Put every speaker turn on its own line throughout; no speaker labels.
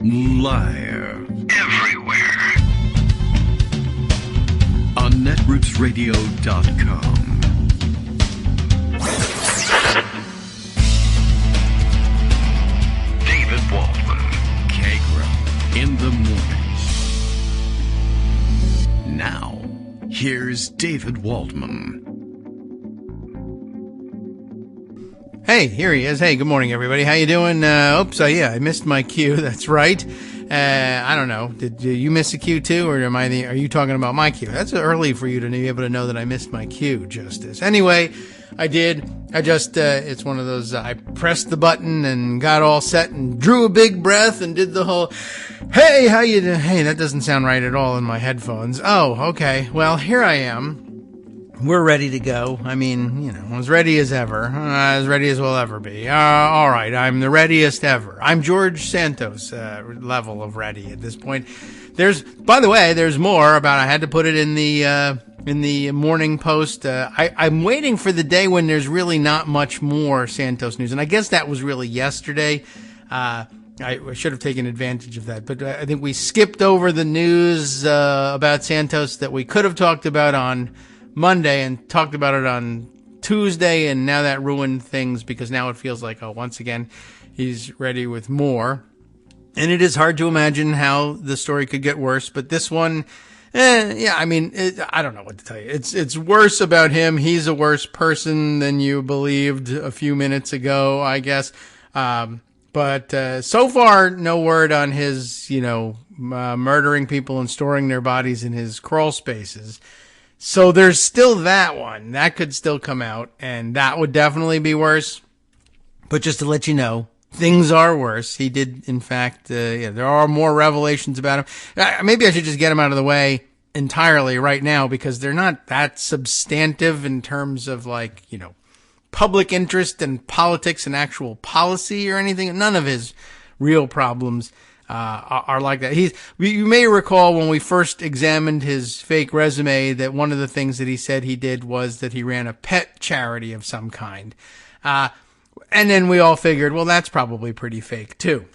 Live. Everywhere. On netrootsradio.com. David Waldman. Kagro. In the morning. Now, here's David Waldman.
Hey, here he is. Hey, good morning, everybody. How you doing? I missed my cue. That's right. I don't know. Did you miss a cue too, or are you talking about my cue? That's early for you to be able to know that I missed my cue, Justice. Anyway, I did. It's one of those, I pressed the button and got all set and drew a big breath and did the whole, hey, how you doing? Hey, that doesn't sound right at all in my headphones. Oh, okay. Well, here I am. We're ready to go. I mean, as ready as ever. As ready as we'll ever be. All right, I'm the readiest ever. I'm George Santos level of ready at this point. By the way, there's more about, I had to put it in the morning post. I'm waiting for the day when there's really not much more Santos news. And I guess that was really yesterday. I should have taken advantage of that. But I think we skipped over the news about Santos that we could have talked about on Monday and talked about it on Tuesday, and now that ruined things because now it feels like, once again, he's ready with more. And it is hard to imagine how the story could get worse, but this one, I don't know what to tell you. It's worse about him. He's a worse person than you believed a few minutes ago, I guess. But so far, no word on his, murdering people and storing their bodies in his crawl spaces. So there's still that one. That could still come out, and that would definitely be worse. But just to let you know, things are worse. He did, in fact, there are more revelations about him. Maybe I should just get him out of the way entirely right now because they're not that substantive in terms of public interest and politics and actual policy or anything. None of his real problems are like that. You may recall when we first examined his fake resume that one of the things that he said he did was that he ran a pet charity of some kind. And then we all figured, well, that's probably pretty fake too.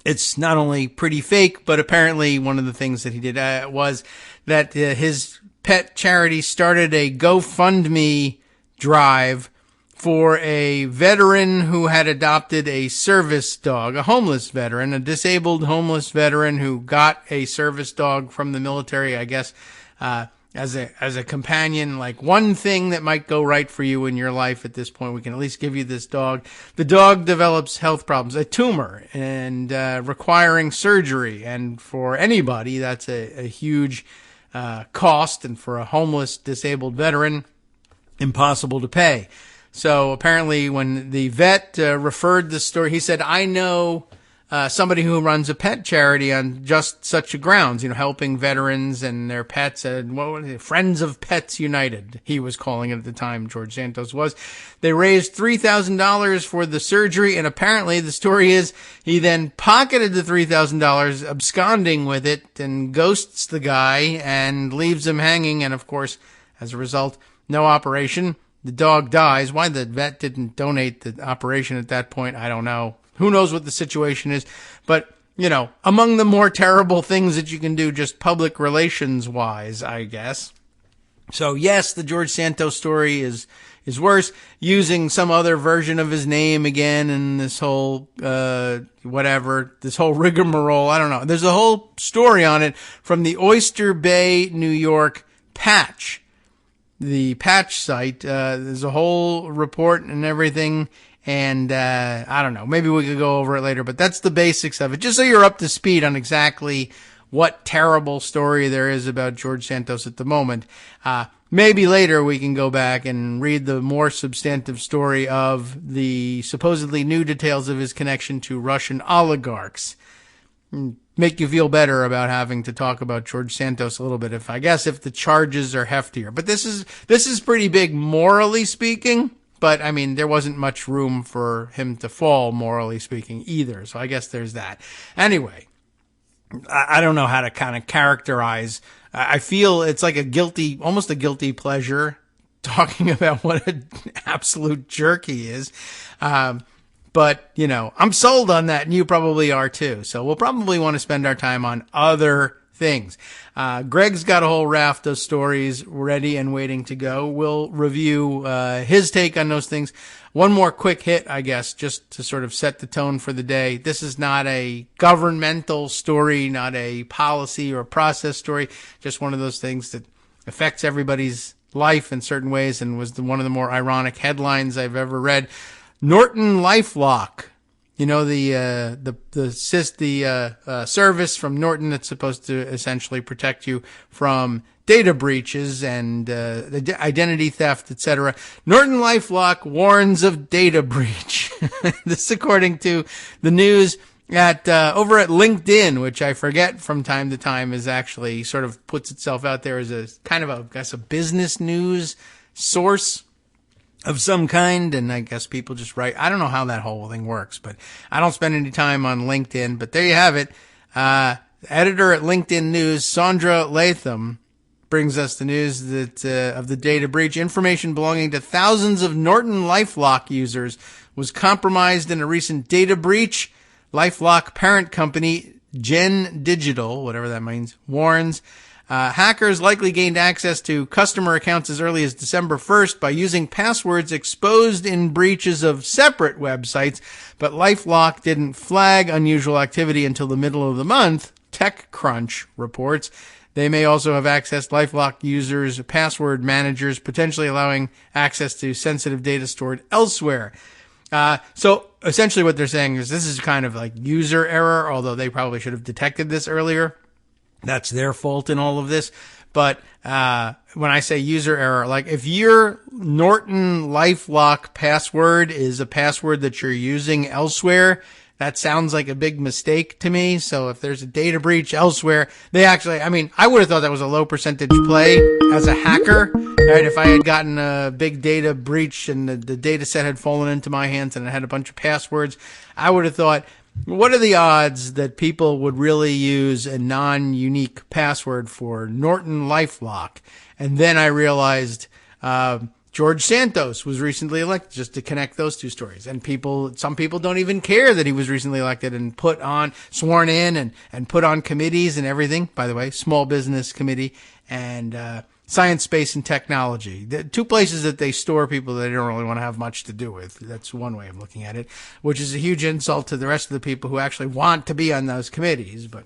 It's not only pretty fake, but apparently one of the things that he did was that his pet charity started a GoFundMe drive for a veteran who had adopted a service dog, a homeless veteran, a disabled homeless veteran who got a service dog from the military, I guess, as a companion. Like, one thing that might go right for you in your life at this point, we can at least give you this dog. The dog develops health problems, a tumor, and requiring surgery. And for anybody, that's a huge cost. And for a homeless, disabled veteran, impossible to pay. So apparently when the vet referred the story, he said, I know somebody who runs a pet charity on just such grounds, helping veterans and their pets, and what was it? Friends of Pets United, he was calling it at the time, George Santos was. They raised $3,000 for the surgery, and apparently the story is he then pocketed the $3,000, absconding with it, and ghosts the guy and leaves him hanging, and of course, as a result, no operation. The dog dies. Why the vet didn't donate the operation at that point, I don't know. Who knows what the situation is? But, among the more terrible things that you can do just public relations wise, I guess. So yes, the George Santos story is worse. Using some other version of his name again and this whole, this whole rigmarole. I don't know. There's a whole story on it from the Oyster Bay, New York Patch. The Patch site, there's a whole report and everything, and I don't know, maybe we could go over it later, but that's the basics of it, just so you're up to speed on exactly what terrible story there is about George Santos at the moment. Maybe later we can go back and read the more substantive story of the supposedly new details of his connection to Russian oligarchs. Make you feel better about having to talk about George Santos a little bit, if the charges are heftier. But this is pretty big morally speaking, but I mean, there wasn't much room for him to fall morally speaking either. So I guess there's that. Anyway, I don't know how to kind of characterize. I feel it's like almost a guilty pleasure talking about what an absolute jerk he is. But, you know, I'm sold on that, and you probably are too. So we'll probably want to spend our time on other things. Greg's got a whole raft of stories ready and waiting to go. We'll review his take on those things. One more quick hit, I guess, just to sort of set the tone for the day. This is not a governmental story, not a policy or process story, just one of those things that affects everybody's life in certain ways, and was one of the more ironic headlines I've ever read. Norton LifeLock, you know, the service from Norton that's supposed to essentially protect you from data breaches and identity theft, etc. Norton LifeLock warns of data breach. This according to the news at over at LinkedIn, which I forget from time to time is actually sort of puts itself out there as a kind of a, I guess, a business news source of some kind, and I guess people just write. I don't know how that whole thing works, but I don't spend any time on LinkedIn. But there you have it. Editor at LinkedIn News, Sandra Latham, brings us the news that of the data breach. Information belonging to thousands of Norton LifeLock users was compromised in a recent data breach. LifeLock parent company Gen Digital, whatever that means, warns hackers likely gained access to customer accounts as early as December 1st by using passwords exposed in breaches of separate websites, but LifeLock didn't flag unusual activity until the middle of the month, TechCrunch reports. They may also have accessed LifeLock users' password managers, potentially allowing access to sensitive data stored elsewhere. So essentially what they're saying is this is kind of like user error, although they probably should have detected this earlier. That's their fault in all of this. But when I say user error, like if your Norton LifeLock password is a password that you're using elsewhere, that sounds like a big mistake to me. So if there's a data breach elsewhere, they actually, I mean, I would have thought that was a low percentage play as a hacker, right? If I had gotten a big data breach and the data set had fallen into my hands and it had a bunch of passwords, I would have thought, what are the odds that people would really use a non-unique password for Norton LifeLock? And then I realized, George Santos was recently elected, just to connect those two stories. And some people don't even care that he was recently elected and sworn in and put on committees and everything. By the way, Small Business Committee and, Science, Space, and Technology. The two places that they store people that they don't really want to have much to do with. That's one way of looking at it, which is a huge insult to the rest of the people who actually want to be on those committees. But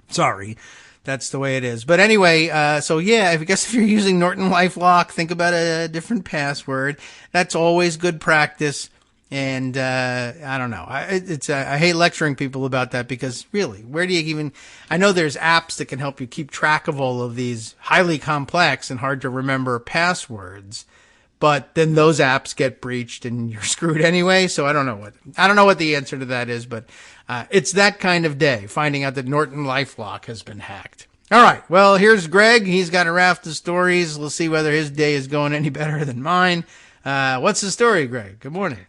sorry, that's the way it is. But anyway, so yeah, I guess if you're using Norton LifeLock, think about a different password. That's always good practice. And, I don't know. I hate lecturing people about that because really, where do you even, I know there's apps that can help you keep track of all of these highly complex and hard to remember passwords, but then those apps get breached and you're screwed anyway. So I don't know what the answer to that is, but, it's that kind of day, finding out that Norton LifeLock has been hacked. All right. Well, here's Greg. He's got a raft of stories. We'll see whether his day is going any better than mine. What's the story, Greg? Good morning.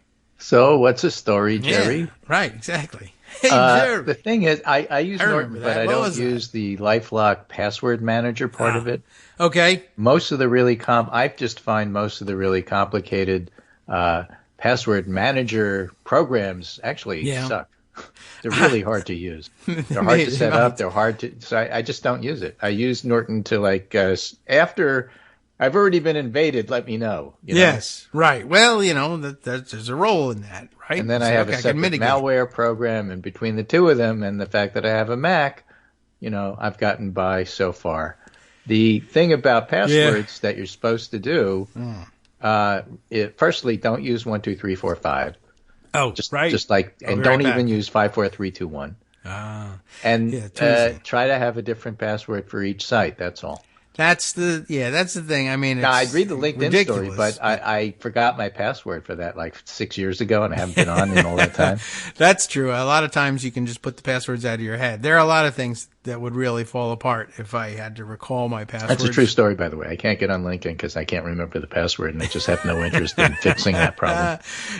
So what's a story, Jerry?
Yeah, right, exactly. Hey, Jerry.
The thing is, I use Norton, but I don't use the LifeLock password manager part of it.
Okay.
Most of the really I just find most of the really complicated password manager programs actually suck. They're really hard to use. They're hard to set up. They're hard to. So I just don't use it. I use Norton to after I've already been invaded, let me know.
Yes, right. Well, there's a role in that, right?
And then I have a separate malware program, and between the two of them and the fact that I have a Mac, I've gotten by so far. The thing about passwords that you're supposed to do, firstly, don't use 1, 2, 3, 4, 5.
Oh, right.
And don't even use 5, 4, 3, 2, 1. And try to have a different password for each site. That's all.
That's the thing. I mean,
I'd read the LinkedIn story, but I forgot my password for that 6 years ago, and I haven't been on in all that time.
That's true. A lot of times you can just put the passwords out of your head. There are a lot of things that would really fall apart if I had to recall my password.
That's a true story, by the way. I can't get on LinkedIn because I can't remember the password, and I just have no interest in fixing that problem.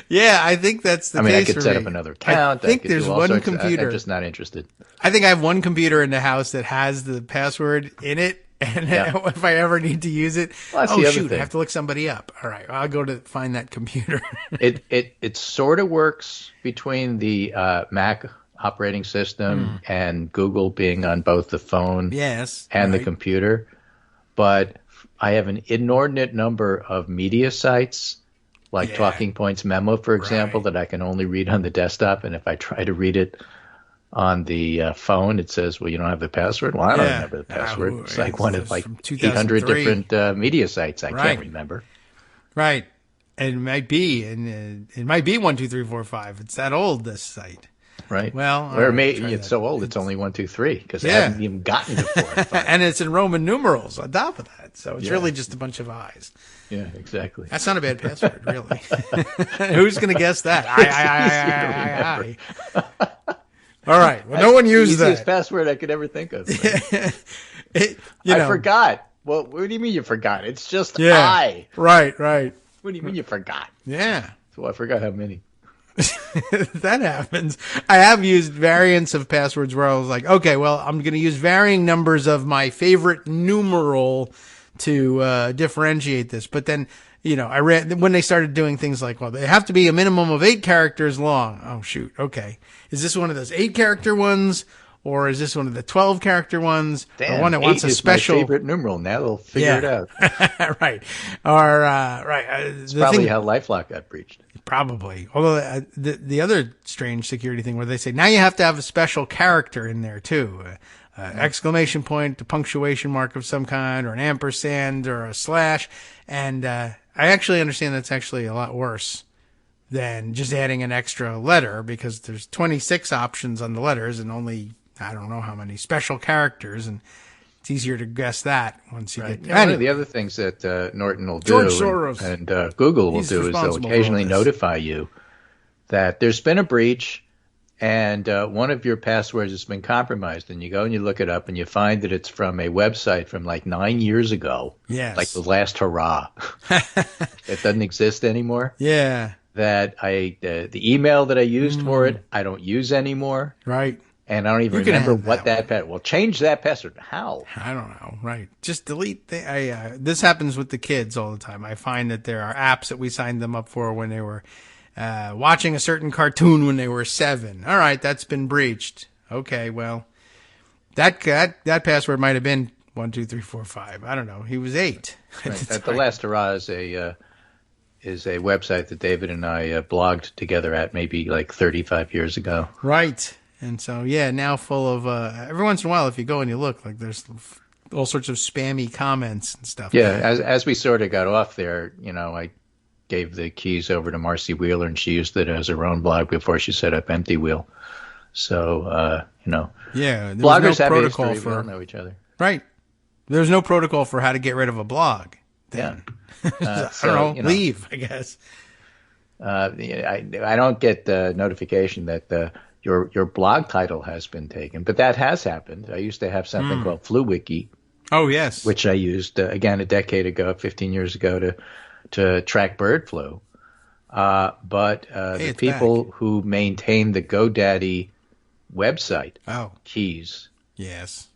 Yeah, I think that's the case.
I could set up another account.
I think there's one computer.
I'm just not interested.
I think I have one computer in the house that has the password in it. And if I ever need to use it,
well,
oh shoot, I have to look somebody up. All right, I'll go to find that computer.
It sort of works between the Mac operating system and Google being on both the phone and the computer. But I have an inordinate number of media sites, like Talking Points Memo, for example, that I can only read on the desktop. And if I try to read it on the phone, it says, well, you don't have the password. Well, I don't remember the password. It's like one of like 800 different media sites I can't remember.
Right. And it might be, and it might be 1, 2, 3, 4, 5. It's that old, this site.
Right.
Well,
or maybe it's so old, it's only 1, 2, 3, because I haven't even gotten to 4 and 5.
And it's in Roman numerals on top of that. So it's really just a bunch of I's.
Yeah, exactly.
That's not a bad password, really. Who's going to guess that? I. All right. Well, no one used that.
Easiest password I could ever think of. I forgot. Well, what do you mean you forgot? It's just I.
Right.
What do you mean you forgot?
Yeah.
So I forgot how many.
That happens. I have used variants of passwords where I was like, okay, well, I'm going to use varying numbers of my favorite numeral to differentiate this. But then, I read when they started doing things like, well, they have to be a minimum of 8 characters long. Oh, shoot. Okay. Is this one of those 8-character ones? Or is this one of the 12-character ones?
Damn,
or one that wants a special.
My favorite numeral. Now they'll figure it out.
Right. Or,
it's probably how LifeLock got breached.
Probably. Although the other strange security thing where they say now you have to have a special character in there too. Exclamation point, a punctuation mark of some kind, or an ampersand, or a slash. And I actually understand that's actually a lot worse than just adding an extra letter, because there's 26 options on the letters and only, I don't know how many special characters, and it's easier to guess that once you get.
One of the other things that Norton will do, and Google will do, is they'll occasionally notify you that there's been a breach and one of your passwords has been compromised, and you go and you look it up and you find that it's from a website from like 9 years ago.
Yes.
Like the last hurrah. It doesn't exist anymore.
Yeah.
That the email that I used for it, I don't use anymore.
Right.
And I don't even remember what that password. Well, change that password. How?
I don't know. Right. Just delete. This happens with the kids all the time. I find that there are apps that we signed them up for when they were watching a certain cartoon when they were 7. All right, that's been breached. Okay, well, that password might have been 1, 2, 3, 4, 5. I don't know. He was 8.
Right. The Last Hurrah is a website that David and I blogged together at maybe like 35 years ago.
Right. And so, now full of, every once in a while, if you go and you look, like there's all sorts of spammy comments and stuff.
Yeah. As we sort of got off there, I gave the keys over to Marcy Wheeler, and she used it as her own blog before she set up Empty Wheel. So,
yeah,
bloggers
no
have
protocol
history. We all know each other.
Right. There's no protocol for how to get rid of a blog. Then.
Yeah.
I don't know, leave, I guess.
I don't get the notification that your blog title has been taken, but that has happened. I used to have something called FluWiki.
Oh, yes.
Which I used, again, a decade ago, 15 years ago, to track bird flu. But the people who maintain the GoDaddy website keys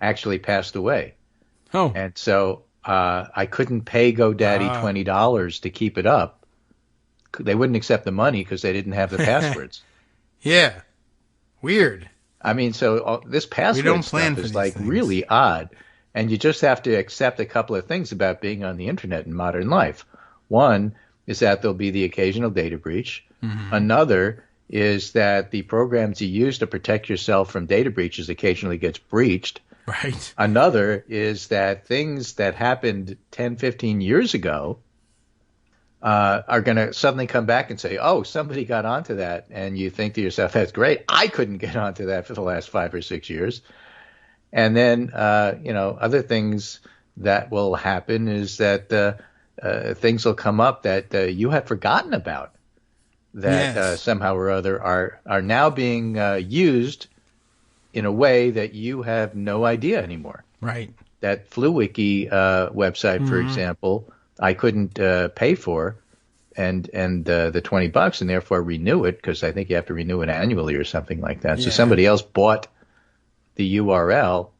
actually passed away.
Oh.
And so I couldn't pay GoDaddy $20 to keep it up. They wouldn't accept the money because they didn't have the passwords.
Yeah. Weird.
I mean, so this password stuff is like really odd. And you just have to accept a couple of things about being on the internet in modern life. One is that there'll be the occasional data breach. Mm-hmm. Another is that the programs you use to protect yourself from data breaches occasionally gets breached.
Right.
Another is that things that happened 10, 15 years ago are going to suddenly come back and say, oh, somebody got onto that. And you think to yourself, that's great. I couldn't get onto that for the last 5 or 6 years. And then, other things that will happen is that things will come up that you had forgotten about that somehow or other are now being used in a way that you have no idea anymore.
Right.
That FluWiki website, for example, I couldn't pay for and the $20 and therefore renew it, because I think you have to renew it annually or something like that. Yeah. So somebody else bought the URL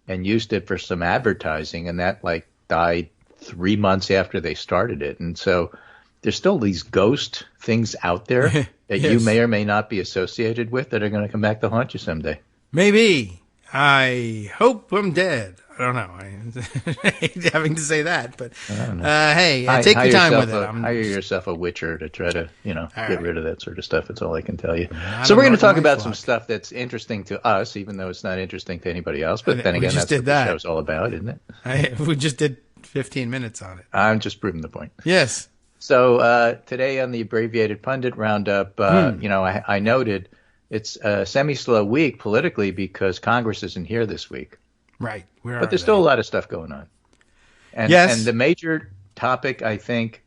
and used it for some advertising, and that like died 3 months after they started it. And so there's still these ghost things out there that
Yes.
you may or may not be associated with that are going to come back to haunt you someday.
Maybe. I hope I'm dead. I don't know. I hate having to say that, but hey, take your time with it.
Hire yourself a witcher to try to, get rid of that sort of stuff. That's all I can tell you.
Not
So we're going to
a
talk about
Mayflock.
some stuff that's interesting to us, even though it's not interesting to anybody else. But then
We
again,
just
that's
did
what
that.
the show's all about, isn't it?
We just did 15 minutes on it.
I'm just proving the point.
Yes.
So today on the abbreviated pundit roundup, I noted it's a semi-slow week politically because Congress isn't here this week.
Right.
But there's still a lot of stuff going on. And,
Yes.
and the major topic, I think,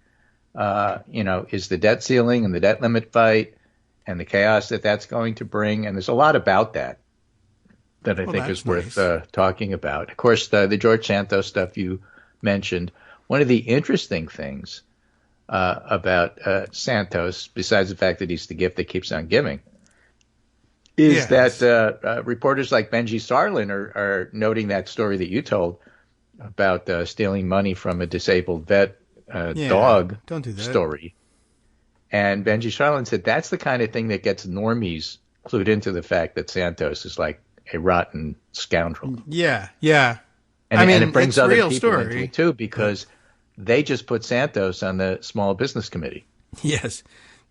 is the debt ceiling and the debt limit fight and the chaos that that's going to bring. And there's a lot about that I think is worth talking about. Of course, the George Santos stuff you mentioned. One of the interesting things about Santos, besides the fact that he's the gift that keeps on giving, is that reporters like Benji Sarlin are noting that story that you told about stealing money from a disabled vet dog
don't do that.
story. And Benji Sarlin said that's the kind of thing that gets normies clued into the fact that Santos is like a rotten scoundrel.
Yeah.
And it brings
it's a
other
real
people
story.
into it too because they just put Santos on the Small Business Committee.
Yes.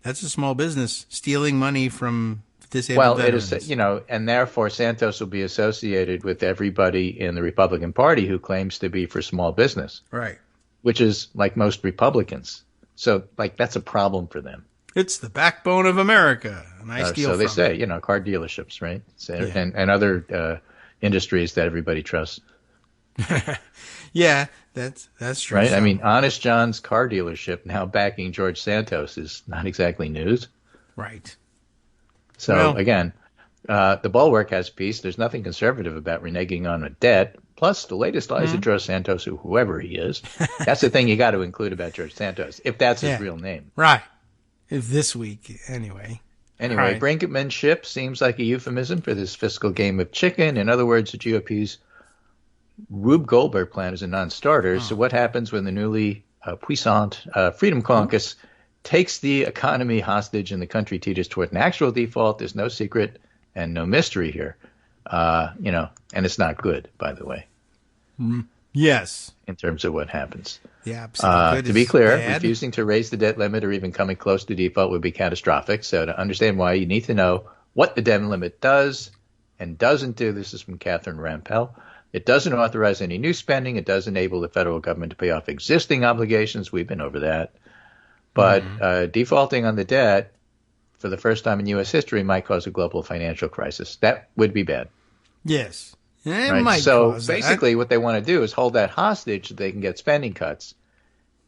That's a small business stealing money from disabled veterans.
It is, and therefore Santos will be associated with everybody in the Republican Party who claims to be for small business,
Right.
which is like most Republicans. So, that's a problem for them.
It's the backbone of America, and I steal
so they
from
say,
it.
car dealerships, right? So, and other industries that everybody trusts.
Yeah, that's true.
Right?
So,
I mean, Honest John's car dealership now backing George Santos is not exactly news.
right.
So again, the Bulwark has a piece. There's nothing conservative about reneging on a debt. Plus, the latest lies of George Santos, or whoever he is. That's the thing you got to include about George Santos, if that's his real name.
Right. If this week, anyway.
Anyway,
Right.
brinkmanship seems like a euphemism for this fiscal game of chicken. In other words, the GOP's Rube Goldberg plan is a non-starter. So what happens when the newly puissant Freedom Caucus takes the economy hostage and the country teeters toward an actual default? There's no secret and no mystery here, and it's not good, by the way,
Yes.
in terms of what happens.
The absolute good
To be
is
clear,
bad.
refusing to raise the debt limit or even coming close to default would be catastrophic. So to understand why, you need to know what the debt limit does and doesn't do. This is from Catherine Rampell. It doesn't authorize any new spending. It does enable the federal government to pay off existing obligations. We've been over that. But defaulting on the debt for the first time in U.S. history might cause a global financial crisis. That would be bad.
Yes. It
Right?
might
So
cause that.
basically what they want to do is hold that hostage so they can get spending cuts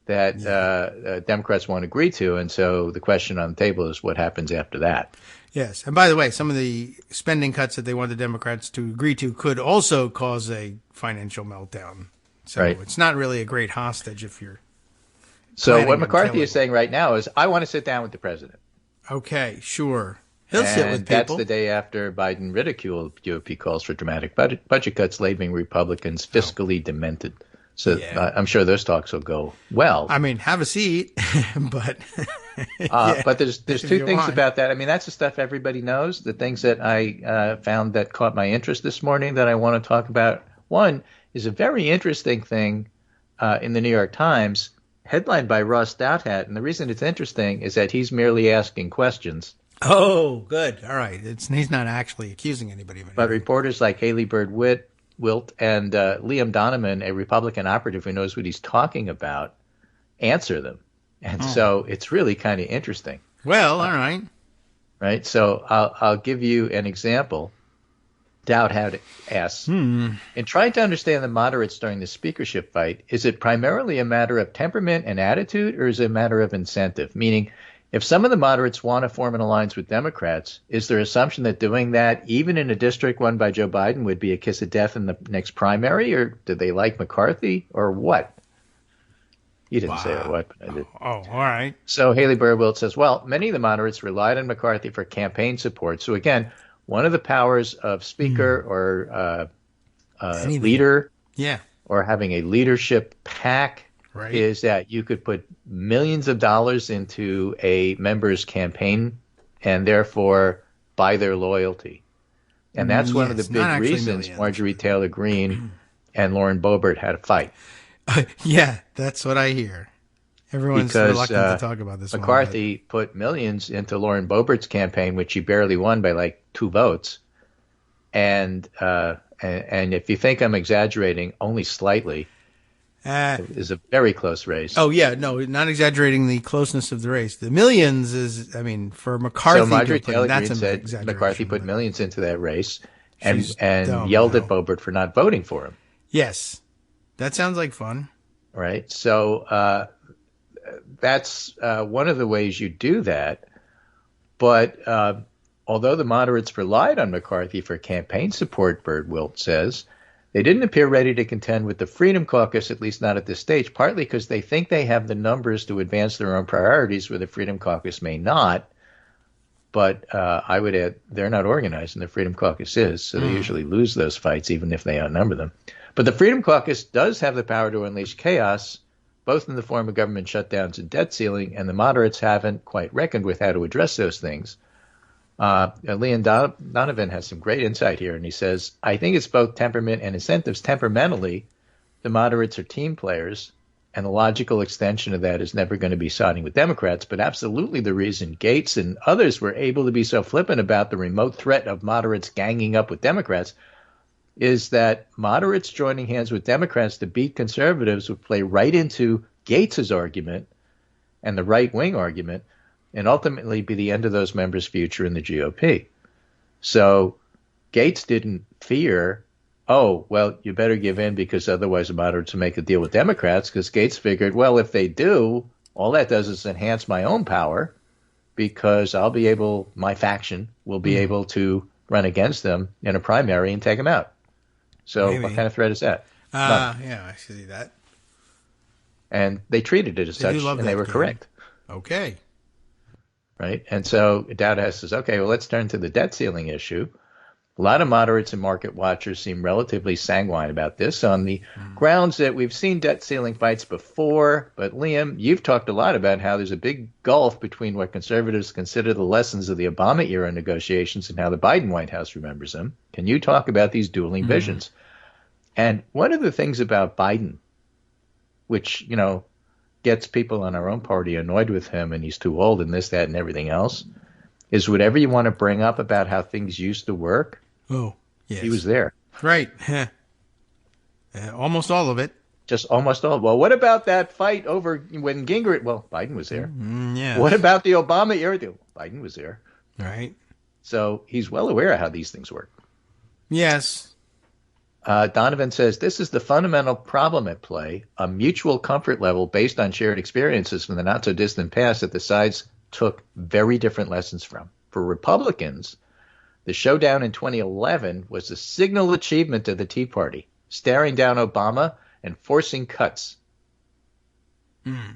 that Democrats won't agree to. And so the question on the table is what happens after that.
Yes. And by the way, some of the spending cuts that they want the Democrats to agree to could also cause a financial meltdown. So
Right.
it's not really a great hostage if you're
So
planning
what
on
McCarthy
killing
is saying right now is, I want to sit down with the president.
okay, sure. He'll sit with
And that's
people.
the day after Biden ridiculed GOP calls for dramatic budget cuts, labeling Republicans fiscally demented. So
Yeah.
I'm sure those talks will go well.
I mean, have a seat, but
But there's
if
two
you
things
want.
about that. I mean, that's the stuff everybody knows. The things that I found that caught my interest this morning that I want to talk about. One is a very interesting thing in the New York Times, headlined by Ross Douthat. And the reason it's interesting is that he's merely asking questions.
Oh, good. All right. He's not actually accusing anybody of anything.
But reporters like Haley Bird Wilt and Liam Donovan, a Republican operative who knows what he's talking about, answer them. And so it's really kind of interesting.
Well, all right.
Right? So I'll give you an example. Douthat asks, in trying to understand the moderates during the speakership fight, is it primarily a matter of temperament and attitude, or is it a matter of incentive? Meaning, if some of the moderates want to form an alliance with Democrats, is there assumption that doing that, even in a district won by Joe Biden, would be a kiss of death in the next primary, or do they like McCarthy, or what? You didn't say or what, but I did.
Oh, all right.
So Haley Burwill says, well, many of the moderates relied on McCarthy for campaign support. So again, one of the powers of Speaker or a
Anything.
leader
Yeah.
or having a leadership pack
Right.
is that you could put millions of dollars into a member's campaign and therefore buy their loyalty. And that's one of the
Yes, not
big
actually
reasons
millions.
Marjorie Taylor Greene and Lauren Boebert had a fight.
Yeah, that's what I hear. Everyone's
Because
reluctant to talk about this
McCarthy put millions into Lauren Boebert's campaign, which she barely won by like 2 votes. And if you think I'm exaggerating, only slightly, it is a very close race.
Oh, yeah, no, not exaggerating the closeness of the race. The millions is, I mean, for McCarthy
So Marjorie
to put,
Taylor
that's
Greene
an
said
exaggeration.
McCarthy put millions into that race and
She's dumb,
yelled
though.
at Boebert for not voting for him.
Yes, that sounds like fun.
Right. So that's one of the ways you do that. But although the moderates relied on McCarthy for campaign support, Bird Wilt says, they didn't appear ready to contend with the Freedom Caucus, at least not at this stage, partly because they think they have the numbers to advance their own priorities where the Freedom Caucus may not. But I would add, they're not organized, and the Freedom Caucus is, so they usually lose those fights, even if they outnumber them. But the Freedom Caucus does have the power to unleash chaos, both in the form of government shutdowns and debt ceiling, and the moderates haven't quite reckoned with how to address those things. Liam Donovan has some great insight here, and he says, I think it's both temperament and incentives. Temperamentally, the moderates are team players, and the logical extension of that is never going to be siding with Democrats, but absolutely the reason Gates and others were able to be so flippant about the remote threat of moderates ganging up with Democrats is that moderates joining hands with Democrats to beat conservatives would play right into Gates's argument and the right-wing argument and ultimately be the end of those members' future in the GOP. So Gates didn't fear, oh, well, you better give in because otherwise the moderates will make a deal with Democrats, because Gates figured, well, if they do, all that does is enhance my own power because I'll be able, my faction will be able to run against them in a primary and take them out. So
Maybe.
What kind of threat is that?
Yeah, I see that.
And they treated it as
They do
such,
love
and they
that
were
game.
correct.
Okay.
Right? And so Dowd says, okay, well, let's turn to the debt ceiling issue. A lot of moderates and market watchers seem relatively sanguine about this on the grounds that we've seen debt ceiling fights before. But Liam, you've talked a lot about how there's a big gulf between what conservatives consider the lessons of the Obama era negotiations and how the Biden White House remembers them. Can you talk about these dueling visions? And one of the things about Biden, which, you know, gets people on our own party annoyed with him and he's too old and this, that, and everything else, is whatever you want to bring up about how things used to work,
Oh, yes.
he was there.
Right. Almost all of it.
Just almost all. Well, what about that fight over when Gingrich? Well, Biden was there.
Yeah.
What about the Obama era? Biden was there.
Right.
So he's well aware of how these things work.
Yes.
Donovan says, this is the fundamental problem at play, a mutual comfort level based on shared experiences from the not-so-distant past that the sides took very different lessons from. For Republicans, the showdown in 2011 was a signal achievement of the Tea Party, staring down Obama and forcing cuts.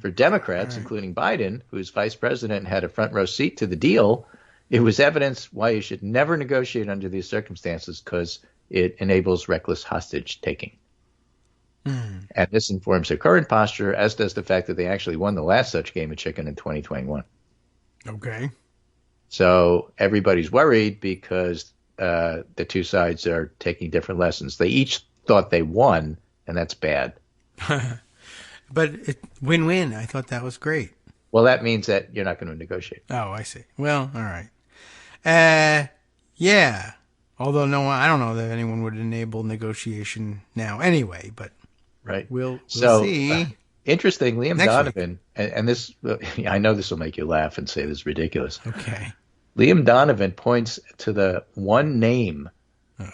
For Democrats, including Biden, who's vice president and had a front row seat to the deal, it was evidence why you should never negotiate under these circumstances because it enables reckless hostage taking. And this informs their current posture, as does the fact that they actually won the last such game of chicken in 2021.
Okay.
So everybody's worried because the two sides are taking different lessons. They each thought they won, and that's bad.
But win-win. I thought that was great.
Well, that means that you're not going to negotiate.
Oh, I see. Well, all right. Yeah. Although I don't know that anyone would enable negotiation now anyway, but
Right.
we'll
So,
see.
Interestingly, Liam
Next
Donovan, and this, I know this will make you laugh and say this is ridiculous.
Okay.
Liam Donovan points to the one name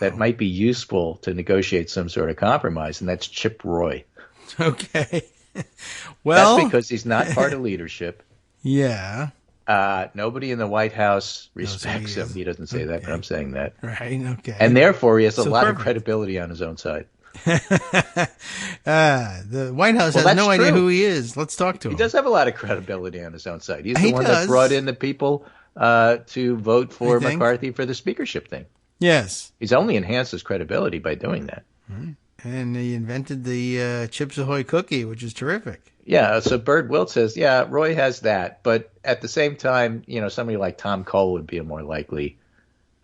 that might be useful to negotiate some sort of compromise, and that's Chip Roy.
Okay. Well,
That's because he's not part of leadership.
Yeah.
Nobody in the White House respects
he
him.
is.
He doesn't say that, but I'm saying that.
Right. Okay.
And therefore, he has a
So
lot of
perfect.
credibility on his own side.
The White House has
that's
no idea
true.
who he is. Let's talk to him.
He does have a lot of credibility on his own side. He's
He
the one
does.
that brought in the people to vote for
I think.
McCarthy for the speakership thing.
Yes.
He's only enhanced his credibility by doing that.
And he invented the Chips Ahoy cookie, which is terrific.
Yeah, so Bird Wilt says, yeah, Roy has that. But at the same time, somebody like Tom Cole would be a more likely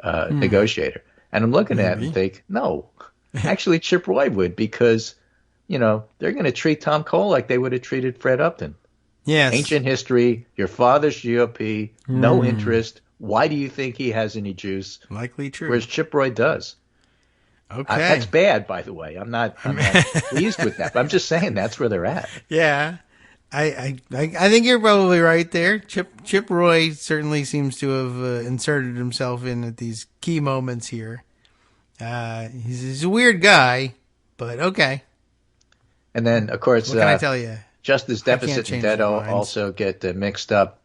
negotiator. And I'm looking at it and think, no, actually Chip Roy would, because, they're going to treat Tom Cole like they would have treated Fred Upton.
Yes.
Ancient history, your father's GOP, no interest. Why do you think he has any juice?
Likely true.
Whereas Chip Roy does.
Okay.
That's bad, by the way. I'm not pleased with that, but I'm just saying that's where they're at.
Yeah. I think you're probably right there. Chip Roy certainly seems to have inserted himself in at these key moments here. He's a weird guy, but okay.
And then, of course,
what can I tell you?
Justice deficit and debt also get mixed up.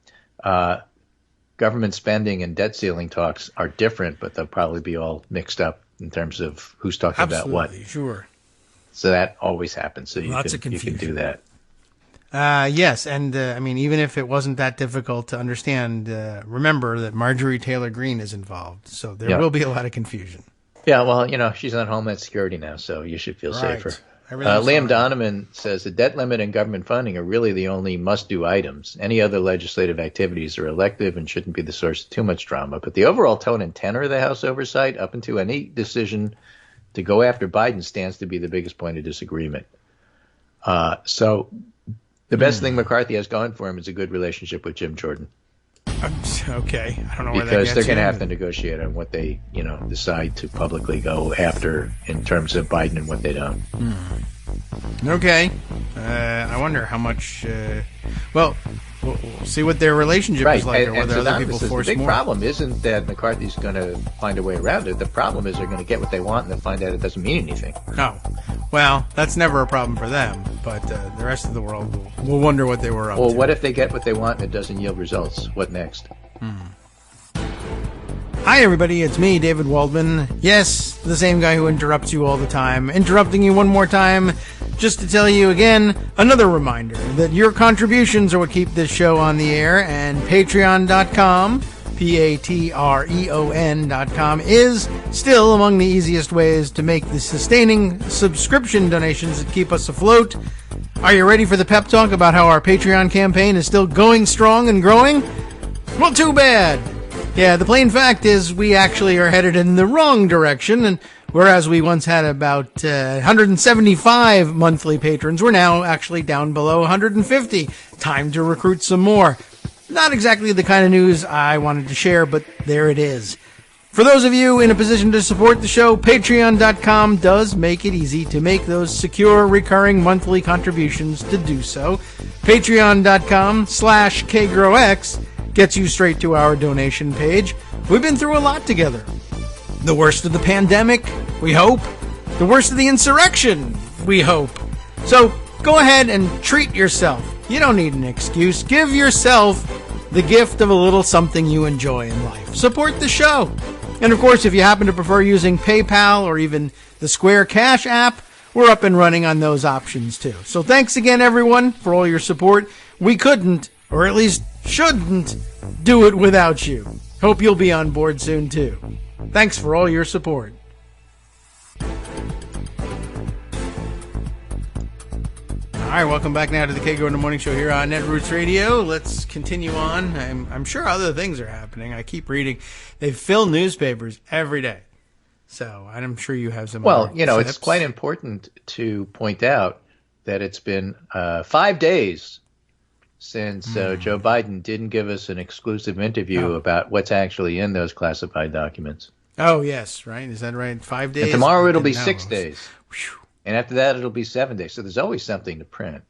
Government spending and debt ceiling talks are different, but they'll probably be all mixed up in terms of who's talking about what.
Sure.
So that always happens. So you can do that.
Yes, and even if it wasn't that difficult to understand, remember that Marjorie Taylor Greene is involved, so there will be a lot of confusion.
Yeah, well, she's on Homeland Security now, so you should feel safer. Liam Donovan says the debt limit and government funding are really the only must-do items. Any other legislative activities are elective and shouldn't be the source of too much drama. But the overall tone and tenor of the House oversight up into any decision to go after Biden stands to be the biggest point of disagreement. So the best thing McCarthy has going for him is a good relationship with Jim Jordan.
Okay, I don't know where that gets
because they're going to have to negotiate on what they, decide to publicly go after in terms of Biden and what they don't.
Okay, I wonder how much. We'll see what their relationship is like, or whether other people force more.
The big problem isn't that McCarthy's going to find a way around it. The problem is they're going to get what they want and then find out it doesn't mean anything.
No. Well, that's never a problem for them, but the rest of the world will wonder what they were up to.
Well, what if they get what they want and it doesn't yield results? What next?
Hi, everybody. It's me, David Waldman. Yes, the same guy who interrupts you all the time. Interrupting you one more time just to tell you again, another reminder that your contributions are what keep this show on the air, and Patreon.com, Patreon.com, is still among the easiest ways to make the sustaining subscription donations that keep us afloat. Are you ready for the pep talk about how our Patreon campaign is still going strong and growing? Well, too bad. Yeah, the plain fact is we actually are headed in the wrong direction, and whereas we once had about 175 monthly patrons, we're now actually down below 150. Time to recruit some more. Not exactly the kind of news I wanted to share, but there it is. For those of you in a position to support the show, Patreon.com does make it easy to make those secure, recurring monthly contributions to do so. Patreon.com/KagroX gets you straight to our donation page. We've been through a lot together. The worst of the pandemic, we hope. The worst of the insurrection, we hope. So go ahead and treat yourself. You don't need an excuse. Give yourself the gift of a little something you enjoy in life. Support the show. And of course, if you happen to prefer using PayPal or even the Square Cash app, we're up and running on those options too. So thanks again, everyone, for all your support. We couldn't, or at least shouldn't, do it without you. Hope you'll be on board soon too. Thanks for all your support. All right, welcome back now to the Kagro in the Morning Show here on Netroots Radio. Let's continue on. I'm sure other things are happening. I keep reading. They fill newspapers every day. So I'm sure you have some.
Well, it's quite important to point out that it's been 5 days since Joe Biden didn't give us an exclusive interview about what's actually in those classified documents.
Oh, yes, right. Is that right? 5 days?
And tomorrow it'll be 6 days. Whew. And after that, it'll be 7 days. So there's always something to print.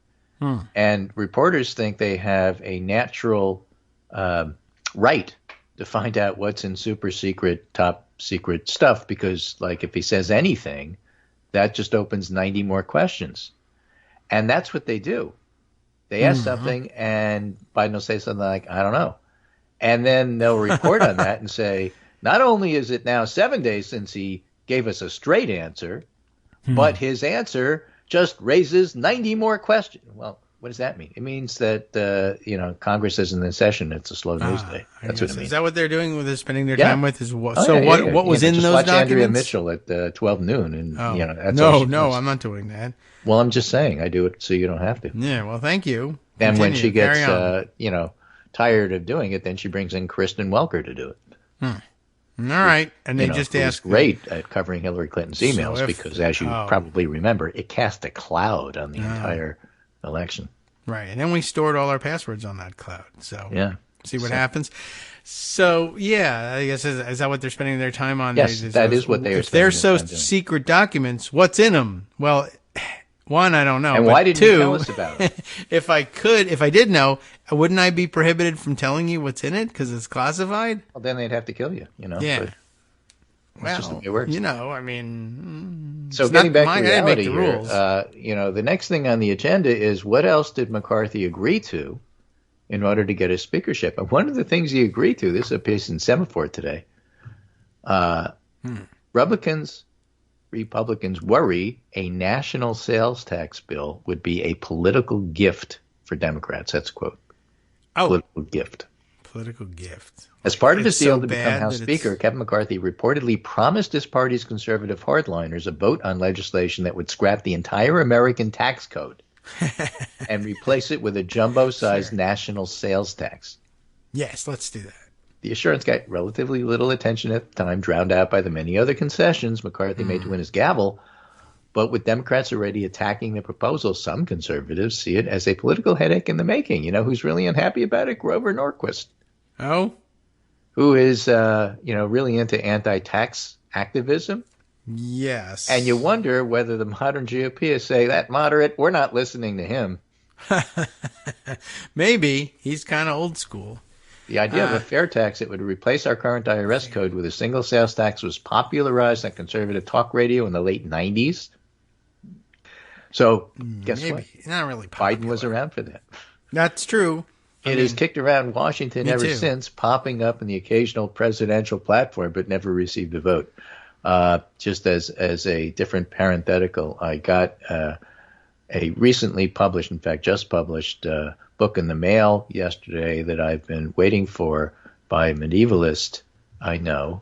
And reporters think they have a natural right to find out what's in super secret, top secret stuff because, like, if he says anything, that just opens 90 more questions. And that's what they do. They ask something, and Biden will say something like, I don't know. And then they'll report on that and say, not only is it now 7 days since he gave us a straight answer, but his answer just raises 90 more questions. Well, What does that mean? It means that, Congress isn't in session. It's a slow news day. That's what it means.
Is that what they're doing with spending their time with? Is what? What was in
just
those
watch
documents?
Andrea Mitchell at 12 noon, and that's
no, I'm not doing that.
Well, I'm just saying I do it so you don't have to.
Yeah, well, thank you.
And when she gets, tired of doing it, then she brings in Kristen Welker to do it.
All right, and they just ask.
Great at covering Hillary Clinton's emails because, as you probably remember, it cast a cloud on the entire election.
Right, and then we stored all our passwords on that cloud. So see what happens. So yeah, I guess is that what they're spending their time on?
Yes, that is what they are.
If they're so secret documents, what's in them? Well, one, I don't know.
And why didn't you tell us about it?
If I did know, wouldn't I be prohibited from telling you what's in it because it's classified?
Well, then they'd have to kill you.
Yeah.
But that's just the way it works.
So
getting back to reality here, the next thing on the agenda is what else did McCarthy agree to in order to get his speakership? And one of the things he agreed to, this is a piece in Semaphore today, Republicans worry a national sales tax bill would be a political gift for Democrats. That's a quote. Political gift.
Political gift.
As part of his deal to become House Speaker, Kevin McCarthy reportedly promised his party's conservative hardliners a vote on legislation that would scrap the entire American tax code and replace it with a jumbo-sized national sales tax.
Yes, let's do that.
The assurance got relatively little attention at the time, drowned out by the many other concessions McCarthy made to win his gavel. But with Democrats already attacking the proposal, some conservatives see it as a political headache in the making. You know who's really unhappy about it? Grover Norquist.
Oh?
Who is, really into anti-tax activism.
Yes.
And you wonder whether the modern GOP is saying, that moderate, we're not listening to him.
Maybe. He's kind of old school.
The idea of a fair tax that would replace our current IRS code with a single sales tax was popularized on conservative talk radio in the late 90s. So, guess what?
Not really popular.
Biden was around for that.
That's true.
It has kicked around Washington ever since, popping up in the occasional presidential platform, but never received a vote. Just as a different parenthetical, I got a recently published, in fact, just published book in the mail yesterday that I've been waiting for by a medievalist I know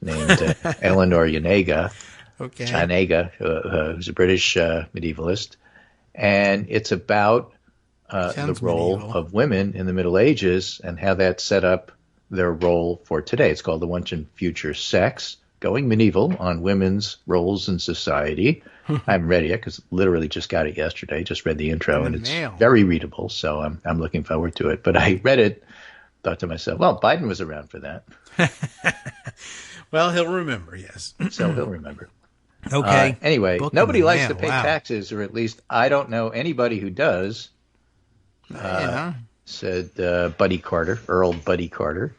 named Eleanor Janega, who's a British medievalist. And it's about the role of women in the Middle Ages and how that set up their role for today. It's called The Once and Future Sex, Going Medieval on Women's Roles in Society. I haven't read it yet because literally just got it yesterday. Just read the intro and it's very readable, so I'm looking forward to it. But I read it, thought to myself, well, Biden was around for that.
Well, he'll remember, yes.
So he'll remember.
Okay.
Anyway, nobody likes to pay taxes, or at least I don't know anybody who does. Said Buddy Carter, Earl Buddy Carter.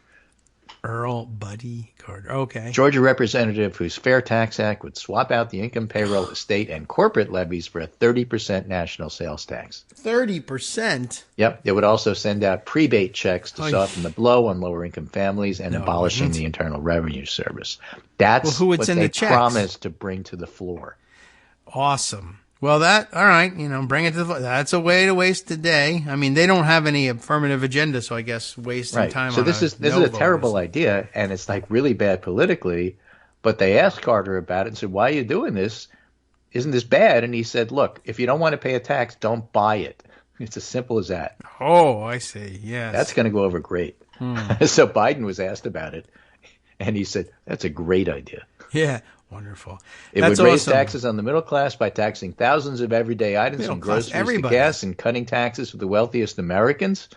Earl Buddy Carter. Okay.
Georgia representative whose Fair Tax Act would swap out the income, payroll, estate, and corporate levies for a 30% national sales tax.
30%?
Yep. It would also send out prebate checks to soften the blow on lower-income families and abolishing the Internal Revenue Service. That's what they promised to bring to the floor.
Awesome. Well, all right, bring it to the floor. That's a way to waste a day. I mean, they don't have any affirmative agenda, so I guess wasting time
so
on
this is a terrible idea, and it's like really bad politically. But they asked Carter about it and said, why are you doing this? Isn't this bad? And he said, look, if you don't want to pay a tax, don't buy it. It's as simple as that.
Oh, I see. Yes.
That's going to go over great. So Biden was asked about it, and he said, that's a great idea.
Yeah. Wonderful.
It would raise taxes on the middle class by taxing thousands of everyday items from groceries to gas and cutting taxes for the wealthiest Americans.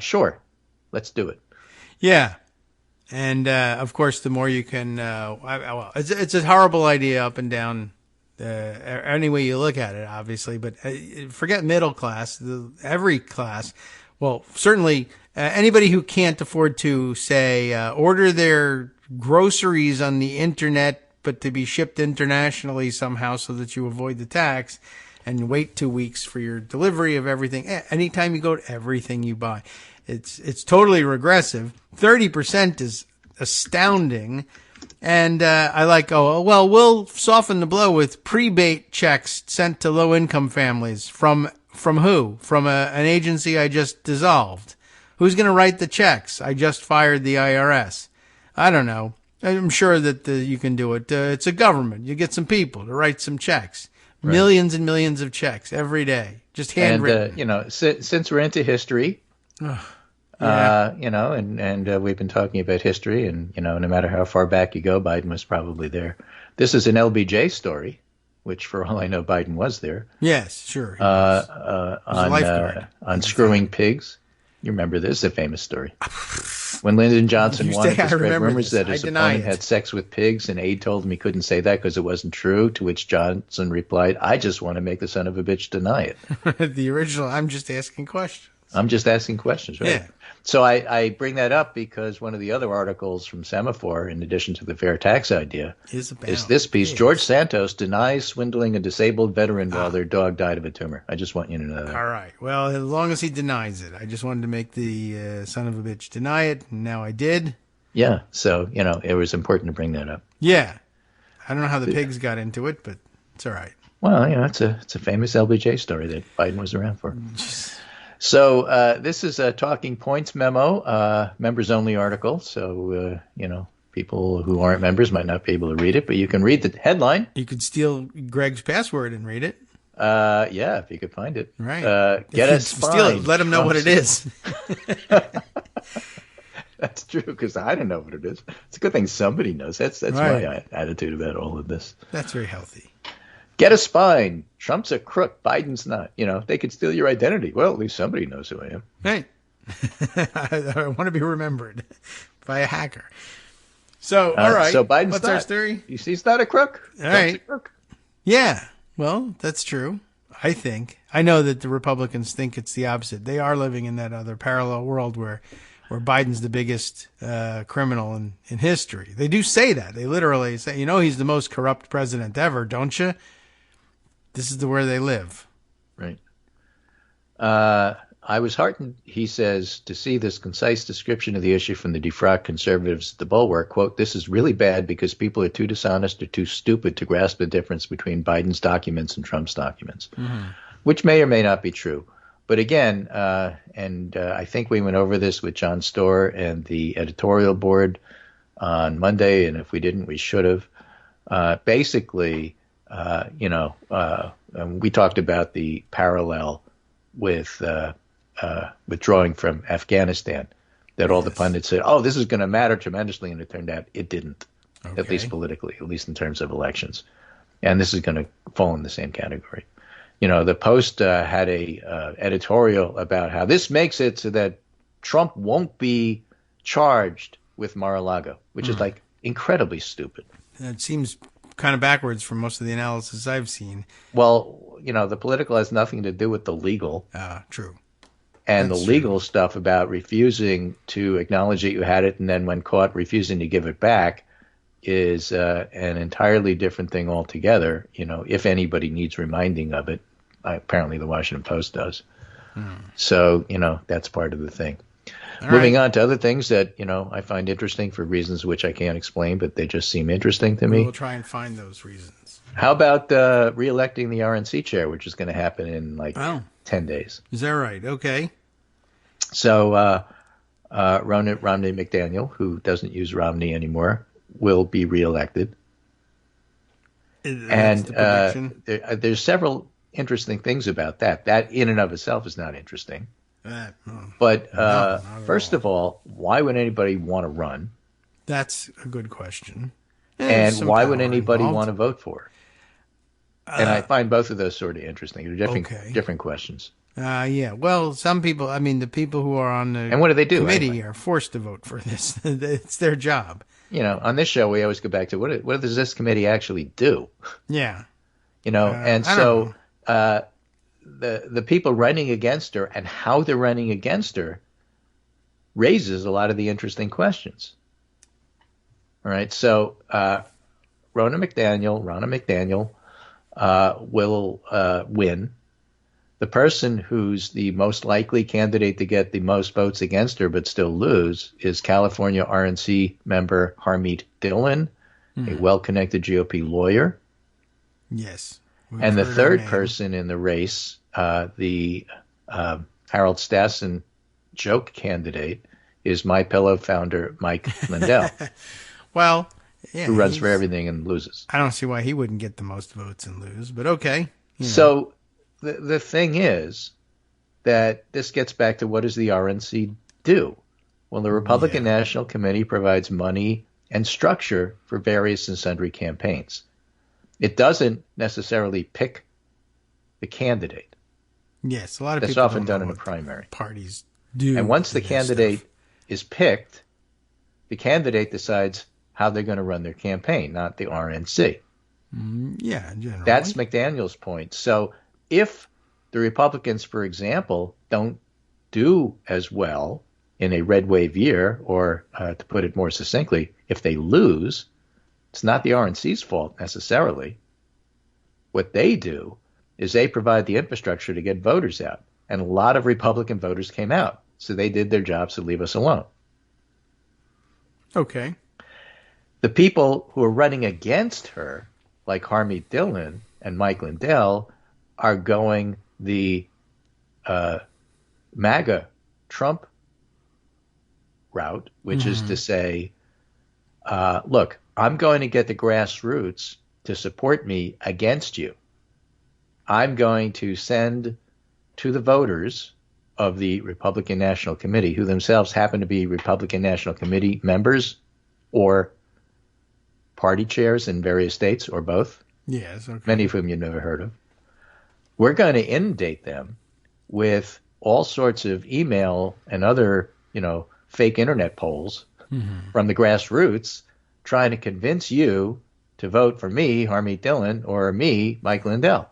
Sure. Let's do it.
Yeah. And, of course, the more you can, it's a horrible idea up and down, any way you look at it, obviously, but forget middle class, every class. Well, certainly anybody who can't afford to, say, order their groceries on the internet, but to be shipped internationally somehow so that you avoid the tax and wait 2 weeks for your delivery of everything. Anytime you go to everything you buy, it's totally regressive. 30% is astounding. And I like, we'll soften the blow with prebate checks sent to low income families from From who? From an agency I just dissolved. Who's going to write the checks? I just fired the IRS. I don't know. I'm sure that you can do it. It's a government. You get some people to write some checks. Right. Millions and millions of checks every day. Just handwritten.
And, since we're into history, and we've been talking about history, and, no matter how far back you go, Biden was probably there. This is an LBJ story, which for all I know, Biden was there.
Yes, sure.
On screwing pigs. You remember this, a famous story. When Lyndon Johnson wanted to spread rumors that his opponent had sex with pigs, and aide told him he couldn't say that because it wasn't true, to which Johnson replied, I just want to make the son of a bitch deny it.
The original, I'm just asking questions.
I'm just asking questions, right? Yeah. So I bring that up because one of the other articles from Semaphore, in addition to the fair tax idea, is this piece. Pigs. George Santos denies swindling a disabled veteran while their dog died of a tumor. I just want you to know that.
All right. Well, as long as he denies it. I just wanted to make the son of a bitch deny it, and now I did.
Yeah. So, it was important to bring that up.
Yeah. I don't know how the pigs got into it, but it's all right.
Well, it's a famous LBJ story that Biden was around for. So this is a Talking Points memo, members-only article. So, people who aren't members might not be able to read it, but you can read the headline.
You could steal Greg's password and read it.
Yeah, if you could find it.
Right.
Get us
steal it. Let him know what it is.
That's true, because I don't know what it is. It's a good thing somebody knows. That's right. My attitude about all of this.
That's very healthy.
Get a spine. Trump's a crook. Biden's not. They could steal your identity. Well, at least somebody knows who I am.
Right. I want to be remembered by a hacker. So, all right.
So Biden's
What's
not.
Our theory?
He's not a crook.
All right.
Trump's a crook.
Yeah. Well, that's true. I think. I know that the Republicans think it's the opposite. They are living in that other parallel world where Biden's the biggest criminal in history. They do say that. They literally say, he's the most corrupt president ever, don't you? This is where they live.
Right. I was heartened, he says, to see this concise description of the issue from the defrocked conservatives at the Bulwark. Quote, this is really bad because people are too dishonest or too stupid to grasp the difference between Biden's documents and Trump's documents, which may or may not be true. But again, I think we went over this with John Storr and the editorial board on Monday, and if we didn't, we should have. Basically, we talked about the parallel with withdrawing from Afghanistan, that all the pundits said, oh, this is going to matter tremendously, and it turned out it didn't, at least politically, at least in terms of elections. And this is going to fall in the same category. The Post had a editorial about how this makes it so that Trump won't be charged with Mar-a-Lago, which is like incredibly stupid.
It seems kind of backwards from most of the analysis I've seen.
Well, the political has nothing to do with the legal.
True.
And that's the legal stuff about refusing to acknowledge that you had it and then when caught refusing to give it back is an entirely different thing altogether. If anybody needs reminding of it, apparently the Washington Post does. So, that's part of the thing. Moving on to other things that, I find interesting for reasons which I can't explain, but they just seem interesting to me.
We'll try and find those reasons.
How about re-electing the RNC chair, which is going to happen in 10 days?
Is that right? Okay.
So Romney McDaniel, who doesn't use Romney anymore, will be re-elected. And there's several interesting things about that. That in and of itself is not interesting. But first of all, why would anybody want to run?
That's a good question.
And why would anybody want to vote for her? And I find both of those sort of interesting. They're different questions.
Yeah. Well, some people, the people who are on the
and what do they do
committee
anyway?
Are forced to vote for this. It's their job.
On this show, we always go back to what does this committee actually do?
Yeah.
And so the people running against her and how they're running against her raises a lot of the interesting questions. All right. So Ronna McDaniel will win. The person who's the most likely candidate to get the most votes against her but still lose is California RNC member Harmeet Dillon, a well-connected GOP lawyer.
Yes.
And the third person in the race the Harold Stassen joke candidate is My Pillow founder Mike Lindell.
Well, yeah,
who runs for everything and loses.
I don't see why he wouldn't get the most votes and lose, but okay.
So the thing is that this gets back to what does the RNC do? Well, the Republican National Committee provides money and structure for various and sundry campaigns. It doesn't necessarily pick the candidate.
Yes, a lot of
That's
people
often
don't
done
know
in a
what
primary.
Parties do.
And once the candidate
stuff.
is picked, the candidate decides how they're going to run their campaign, not the RNC.
Yeah, generally.
That's McDaniel's point. So if the Republicans, for example, don't do as well in a red wave year, or to put it more succinctly, if they lose, it's not the RNC's fault necessarily. What they do is they provide the infrastructure to get voters out. And a lot of Republican voters came out. So they did their jobs to leave us alone.
Okay.
The people who are running against her, like Harmeet Dillon and Mike Lindell, are going the MAGA Trump route, which is to say, look, I'm going to get the grassroots to support me against you. I'm going to send to the voters of the Republican National Committee, who themselves happen to be Republican National Committee members or party chairs in various states, or both.
Yes, okay.
Many of whom you've never heard of. We're going to inundate them with all sorts of email and other, fake internet polls from the grassroots trying to convince you to vote for me, Harmeet Dillon, or me, Mike Lindell.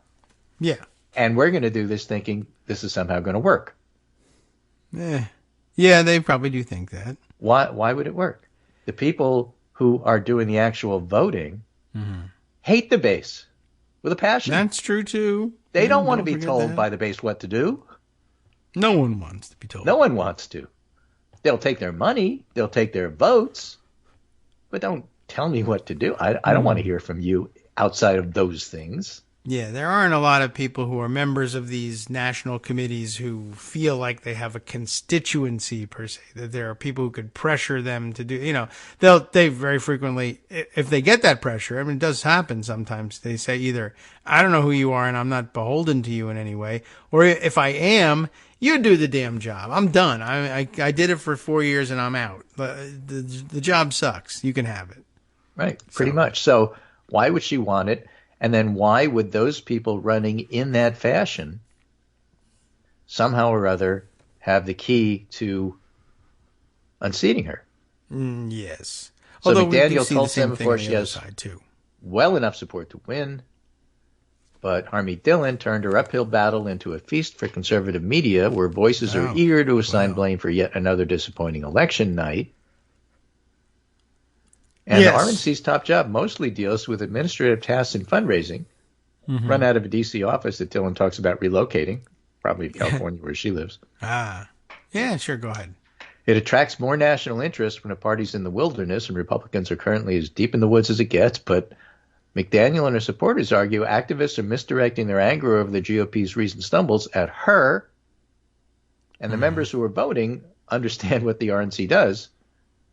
Yeah.
And we're going to do this thinking this is somehow going to work.
Yeah, they probably do think that.
Why would it work? The people who are doing the actual voting hate the base with a passion.
That's true, too.
They don't want to be told by the base what to do.
No one wants to be told.
No one wants to. They'll take their money. They'll take their votes. But don't tell me what to do. I don't want to hear from you outside of those things.
Yeah, there aren't a lot of people who are members of these national committees who feel like they have a constituency per se, that there are people who could pressure them to do, they very frequently, if they get that pressure, it does happen sometimes. They say either, I don't know who you are and I'm not beholden to you in any way, or if I am, you do the damn job. I'm done. I did it for 4 years and I'm out. The job sucks. You can have it.
Right. Pretty much. So why would she want it? And then why would those people running in that fashion somehow or other have the key to unseating her?
Yes.
So
Although
McDaniel told them before she has
too.
well enough support to win, but Harmeet Dillon turned her uphill battle into a feast for conservative media where voices are eager to assign blame for yet another disappointing election night. And the RNC's top job mostly deals with administrative tasks and fundraising, run out of a D.C. office that Dillon talks about relocating, probably California where she lives.
Yeah, sure, go ahead.
It attracts more national interest when a party's in the wilderness, and Republicans are currently as deep in the woods as it gets, but McDaniel and her supporters argue activists are misdirecting their anger over the GOP's recent stumbles at her, and the members who are voting understand what the RNC does.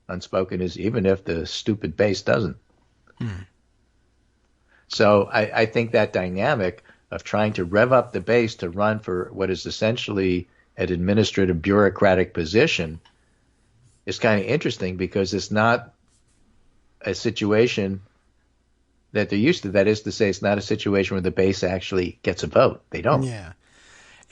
Unspoken is even if the stupid base doesn't. So I think that dynamic of trying to rev up the base to run for what is essentially an administrative bureaucratic position is kind of interesting because it's not a situation that they're used to. That is to say, it's not a situation where the base actually gets a vote. They don't.
Yeah.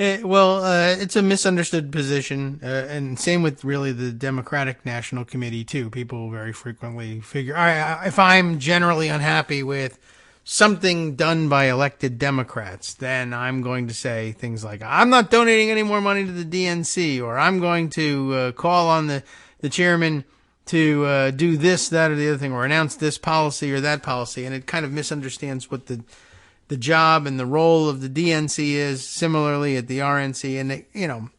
It's a misunderstood position, and same with really the Democratic National Committee, too. People very frequently figure, all right, if I'm generally unhappy with something done by elected Democrats, then I'm going to say things like, I'm not donating any more money to the DNC, or I'm going to call on the chairman to do this, that, or the other thing, or announce this policy or that policy, and it kind of misunderstands what the job and the role of the DNC is, similarly at the RNC, and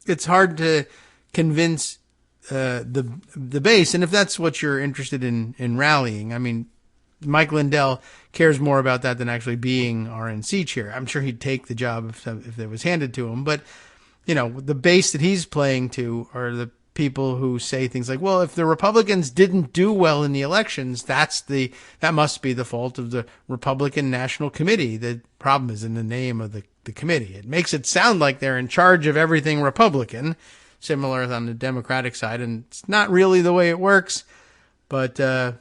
it's hard to convince the base. And if that's what you're interested in rallying, Mike Lindell cares more about that than actually being RNC chair. I'm sure he'd take the job if it was handed to him. But, the base that he's playing to are the people who say things like, well, if the Republicans didn't do well in the elections, that must be the fault of the Republican National Committee. The problem is in the name of the committee. It makes it sound like they're in charge of everything Republican, similar on the Democratic side, and it's not really the way it works. But, it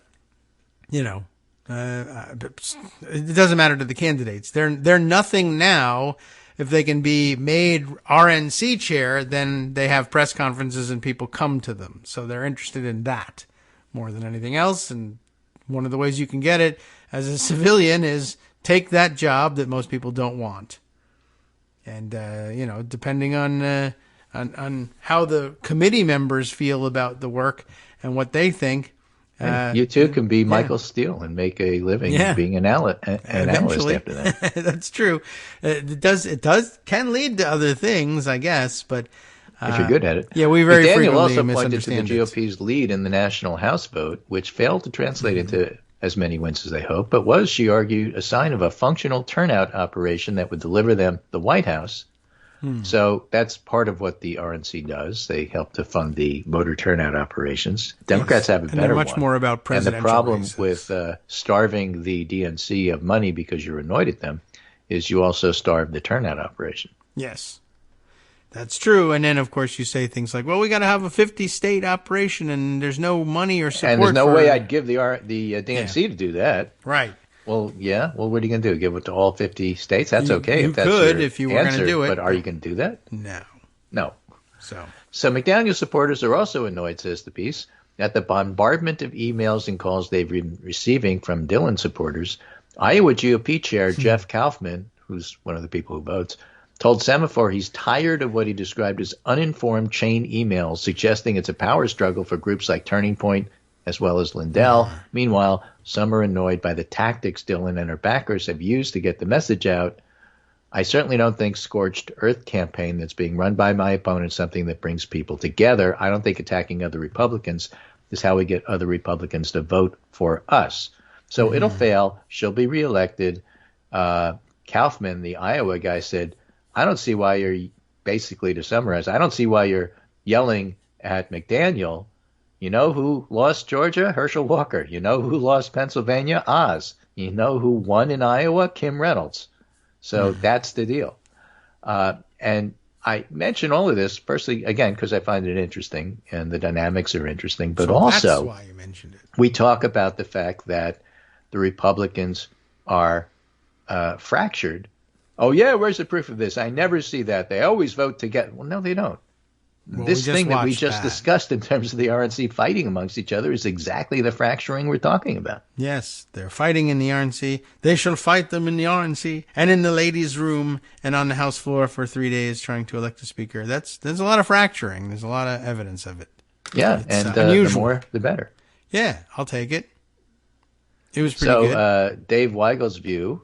doesn't matter to the candidates. They're nothing now. If they can be made RNC chair, then they have press conferences and people come to them. So they're interested in that more than anything else. And one of the ways you can get it as a civilian is take that job that most people don't want. And, depending on how the committee members feel about the work and what they think.
You too can be Michael Steele and make a living being an analyst after that.
That's true. It can lead to other things, I guess, but
if you're good at it.
Yeah, we very
McDaniel
frequently
also pointed to the
misunderstand it.
GOP's lead in the national House vote, which failed to translate into as many wins as they hoped, but was, she argued, a sign of a functional turnout operation that would deliver them the White House. So that's part of what the RNC does. They help to fund the voter turnout operations. Democrats have a better one.
And they're much more about presidential
And the problem
races.
with starving the DNC of money because you're annoyed at them is you also starve the turnout operation.
Yes, that's true. And then, of course, you say things like, well, we got to have a 50-state operation and there's no money or support.
And there's no way I'd give the DNC to do that.
Right.
Well, yeah. Well, what are you going to do? Give it to all 50 states? That's okay.
You
if that's
could
your
if you were going to do it.
But are you going to do that?
No.
So McDaniel supporters are also annoyed, says the piece, at the bombardment of emails and calls they've been receiving from Dillon supporters. Iowa GOP chair Jeff Kaufman, who's one of the people who votes, told Semaphore he's tired of what he described as uninformed chain emails suggesting it's a power struggle for groups like Turning Point as well as Lindell. Meanwhile, some are annoyed by the tactics Dillon and her backers have used to get the message out. I certainly don't think scorched earth campaign that's being run by my opponent is something that brings people together. I don't think attacking other Republicans is how we get other Republicans to vote for us. So it'll fail. She'll be reelected. Kaufman, the Iowa guy, said, I don't see why you're, basically to summarize, I don't see why you're yelling at McDaniel. You know who lost Georgia? Herschel Walker. You know who lost Pennsylvania? Oz. You know who won in Iowa? Kim Reynolds. So that's the deal. And I mention all of this, firstly, again, because I find it interesting and the dynamics are interesting, but also
that's why you mentioned it.
We talk about the fact that the Republicans are fractured. Oh, yeah, where's the proof of this? I never see that. They always vote together. Well, no, they don't.
Well,
this thing that we just discussed in terms of the RNC fighting amongst each other is exactly the fracturing we're talking about.
Yes, they're fighting in the RNC. They shall fight them in the RNC and in the ladies' room and on the House floor for 3 days trying to elect a speaker. There's a lot of fracturing. There's a lot of evidence of it.
Yeah,
it's
and
unusual.
The more, the better.
Yeah, I'll take it. It was pretty good.
So Dave Weigel's view,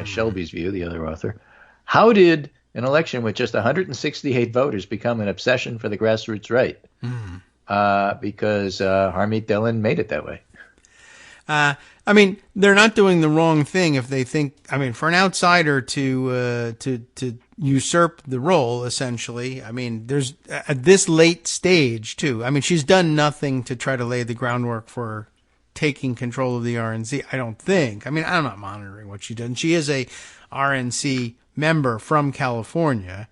Shelby's view, the other author, how did an election with just 168 voters become an obsession for the grassroots right? Because Harmeet Dillon made it that way.
I mean, they're not doing the wrong thing if they think. I mean, for an outsider to usurp the role, essentially. I mean, there's at this late stage too. I mean, she's done nothing to try to lay the groundwork for taking control of the RNC. I don't think. I mean, I'm not monitoring what she does. And she is a RNC member from California.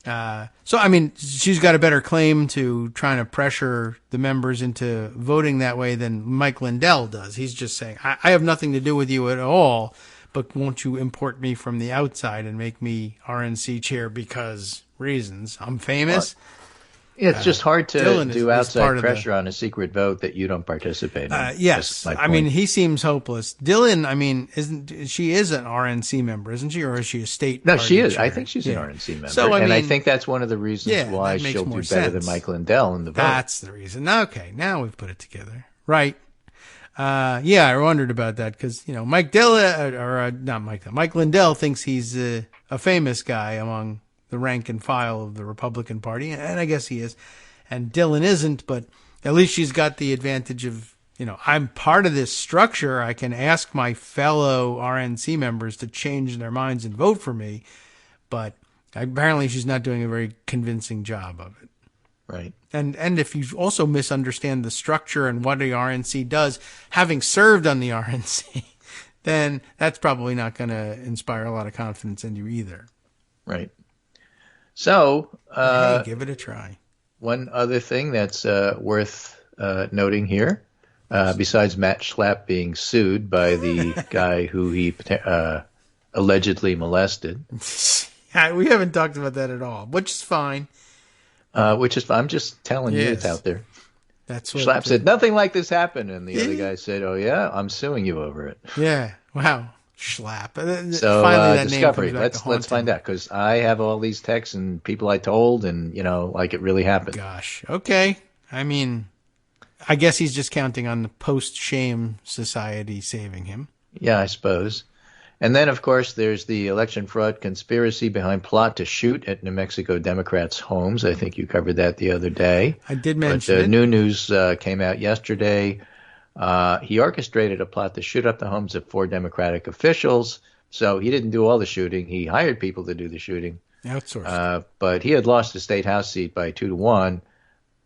So, I mean, she's got a better claim to trying to pressure the members into voting that way than Mike Lindell does. He's just saying, I have nothing to do with you at all, but won't you import me from the outside and make me RNC chair because reasons? I'm famous.
It's just hard to do outside
pressure
on a secret vote that you don't participate in.
Yes. I mean, he seems hopeless. Dillon, I mean, she is an RNC member, isn't she? Or is she a state
No, she is.
chair?
I think she's an RNC member.
So, I mean,
I think that's one of the reasons why she'll do better than Mike Lindell in the vote.
That's the reason. Okay, now we've put it together. Right. I wondered about that because, Mike Lindell thinks he's a famous guy among the rank and file of the Republican Party, and I guess he is. And Dillon isn't, but at least she's got the advantage of I'm part of this structure. I can ask my fellow RNC members to change their minds and vote for me, but apparently she's not doing a very convincing job of it.
Right.
And if you also misunderstand the structure and what the RNC does, having served on the RNC, then that's probably not going to inspire a lot of confidence in you either.
Right. So,
hey, give it a try.
One other thing that's worth noting here, besides Matt Schlapp being sued by the guy who he allegedly molested.
We haven't talked about that at all, which is fine.
I'm just telling you it's out there.
That's what
Schlapp said, nothing like this happened. And the other guy said, oh, yeah, I'm suing you over it.
Yeah. Wow. Schlapp.
So
finally, that
Discovery,
name
let's find out, because I have all these texts and people I told, and, like it really happened.
Gosh. Okay. I mean, I guess he's just counting on the post-shame society saving him.
Yeah, I suppose. And then, of course, there's the election fraud conspiracy behind plot to shoot at New Mexico Democrats' homes. I think you covered that the other day.
I did mention it.
New news came out yesterday. He orchestrated a plot to shoot up the homes of 4 Democratic officials. So he didn't do all the shooting. He hired people to do the shooting.
Outsourced.
But he had lost the state House seat by 2-1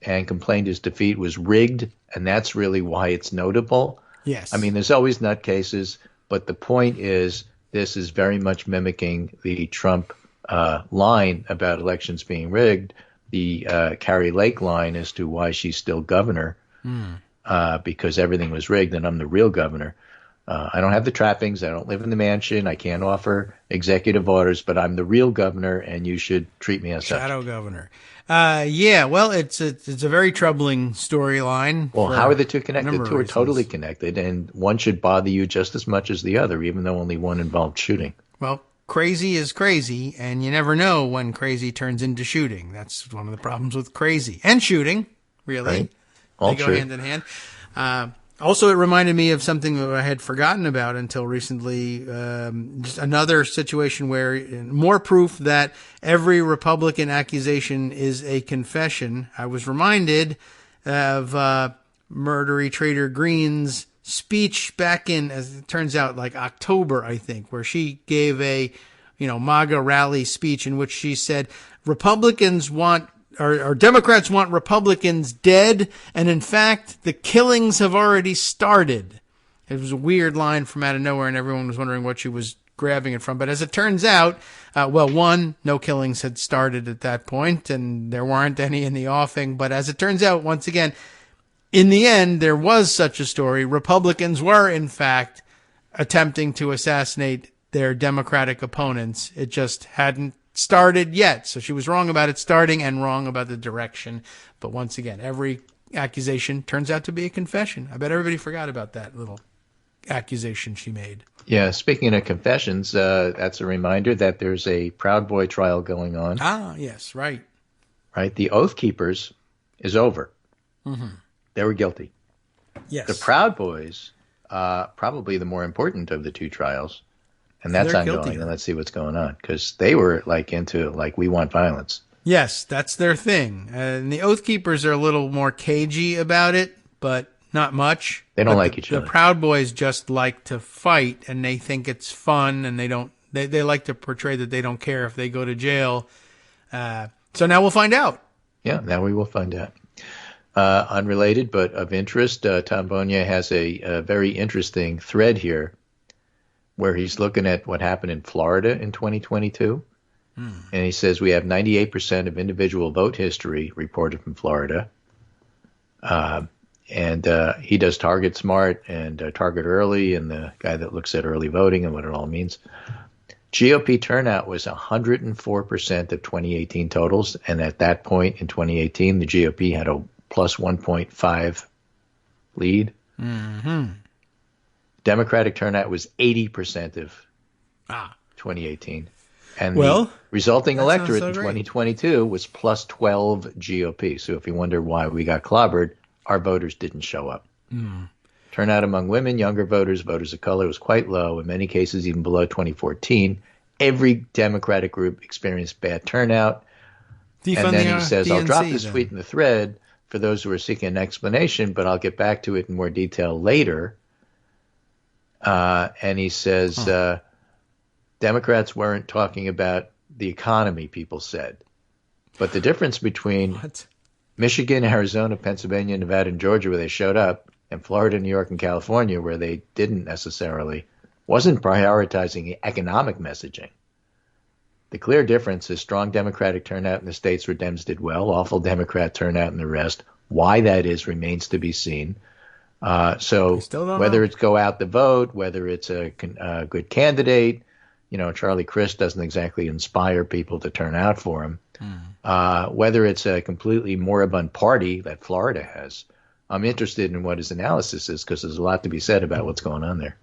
and complained his defeat was rigged. And that's really why it's notable.
Yes.
I mean, there's always nutcases. But the point is, this is very much mimicking the Trump line about elections being rigged, the Carrie Lake line as to why she's still governor. Because everything was rigged and I'm the real governor. I don't have the trappings. I don't live in the mansion. I can't offer executive orders, but I'm the real governor and you should treat me as such.
Shadow governor. Yeah, well, it's a very troubling storyline.
Well, how are the two connected? The two are totally connected, and one should bother you just as much as the other, even though only one involved shooting.
Well, crazy is crazy, and you never know when crazy turns into shooting. That's one of the problems with crazy and shooting, really.
Right. All
they
true.
go hand in hand. Also, it reminded me of something that I had forgotten about until recently. Just another situation where more proof that every Republican accusation is a confession. I was reminded of murdery Trader Green's speech back in, as it turns out, like October, I think, where she gave a, MAGA rally speech in which she said Republicans want or Democrats want Republicans dead, and in fact, the killings have already started. It was a weird line from out of nowhere, and everyone was wondering what she was grabbing it from. But as it turns out, one, no killings had started at that point, and there weren't any in the offing. But as it turns out, once again, in the end, there was such a story. Republicans were, in fact, attempting to assassinate their Democratic opponents. It just hadn't started yet. So she was wrong about it starting and wrong about the direction. But once again, every accusation turns out to be a confession. I bet everybody forgot about that little accusation she made.
Yeah, speaking of confessions, that's a reminder that there's a Proud Boy trial going on.
Ah, yes, right.
Right? The Oath Keepers is over.
Mm-hmm.
They were guilty.
Yes.
The Proud Boys, probably the more important of the two trials. And that's ongoing, and let's see what's going on, because they were we want violence.
Yes, that's their thing. And the Oath Keepers are a little more cagey about it, but not much.
They don't like each other.
The Proud Boys just like to fight, and they think it's fun, and they like to portray that they don't care if they go to jail. So now we'll find out.
Yeah, now we will find out. Unrelated, but of interest, Tom Bonia has a very interesting thread here, where he's looking at what happened in Florida in 2022. And he says we have 98% of individual vote history reported from Florida. And he does Target Smart and Target Early, and the guy that looks at early voting and what it all means. GOP turnout was 104% of 2018 totals. And at that point in 2018, the GOP had a plus 1.5 lead.
Mm-hmm.
Democratic turnout was 80% of 2018. And
the
resulting electorate in 2022 was plus 12 GOP. So if you wonder why we got clobbered, our voters didn't show up. Turnout among women, younger voters, voters of color was quite low, in many cases even below 2014. Every Democratic group experienced bad turnout. And then he says, I'll drop this tweet in the thread. for those who are seeking an explanation, but I'll get back to it in more detail later. And he says Democrats weren't talking about the economy, people said. But the difference between Michigan, Arizona, Pennsylvania, Nevada, and Georgia, where they showed up, and Florida, New York, and California, where they didn't necessarily, wasn't prioritizing economic messaging. The clear difference is strong Democratic turnout in the states where Dems did well, awful Democrat turnout in the rest. Why that is remains to be seen. So whether it's go out the vote, whether it's a good candidate, Charlie Crist doesn't exactly inspire people to turn out for him. Whether it's a completely moribund party that Florida has, I'm interested in what his analysis is because there's a lot to be said about what's going on there.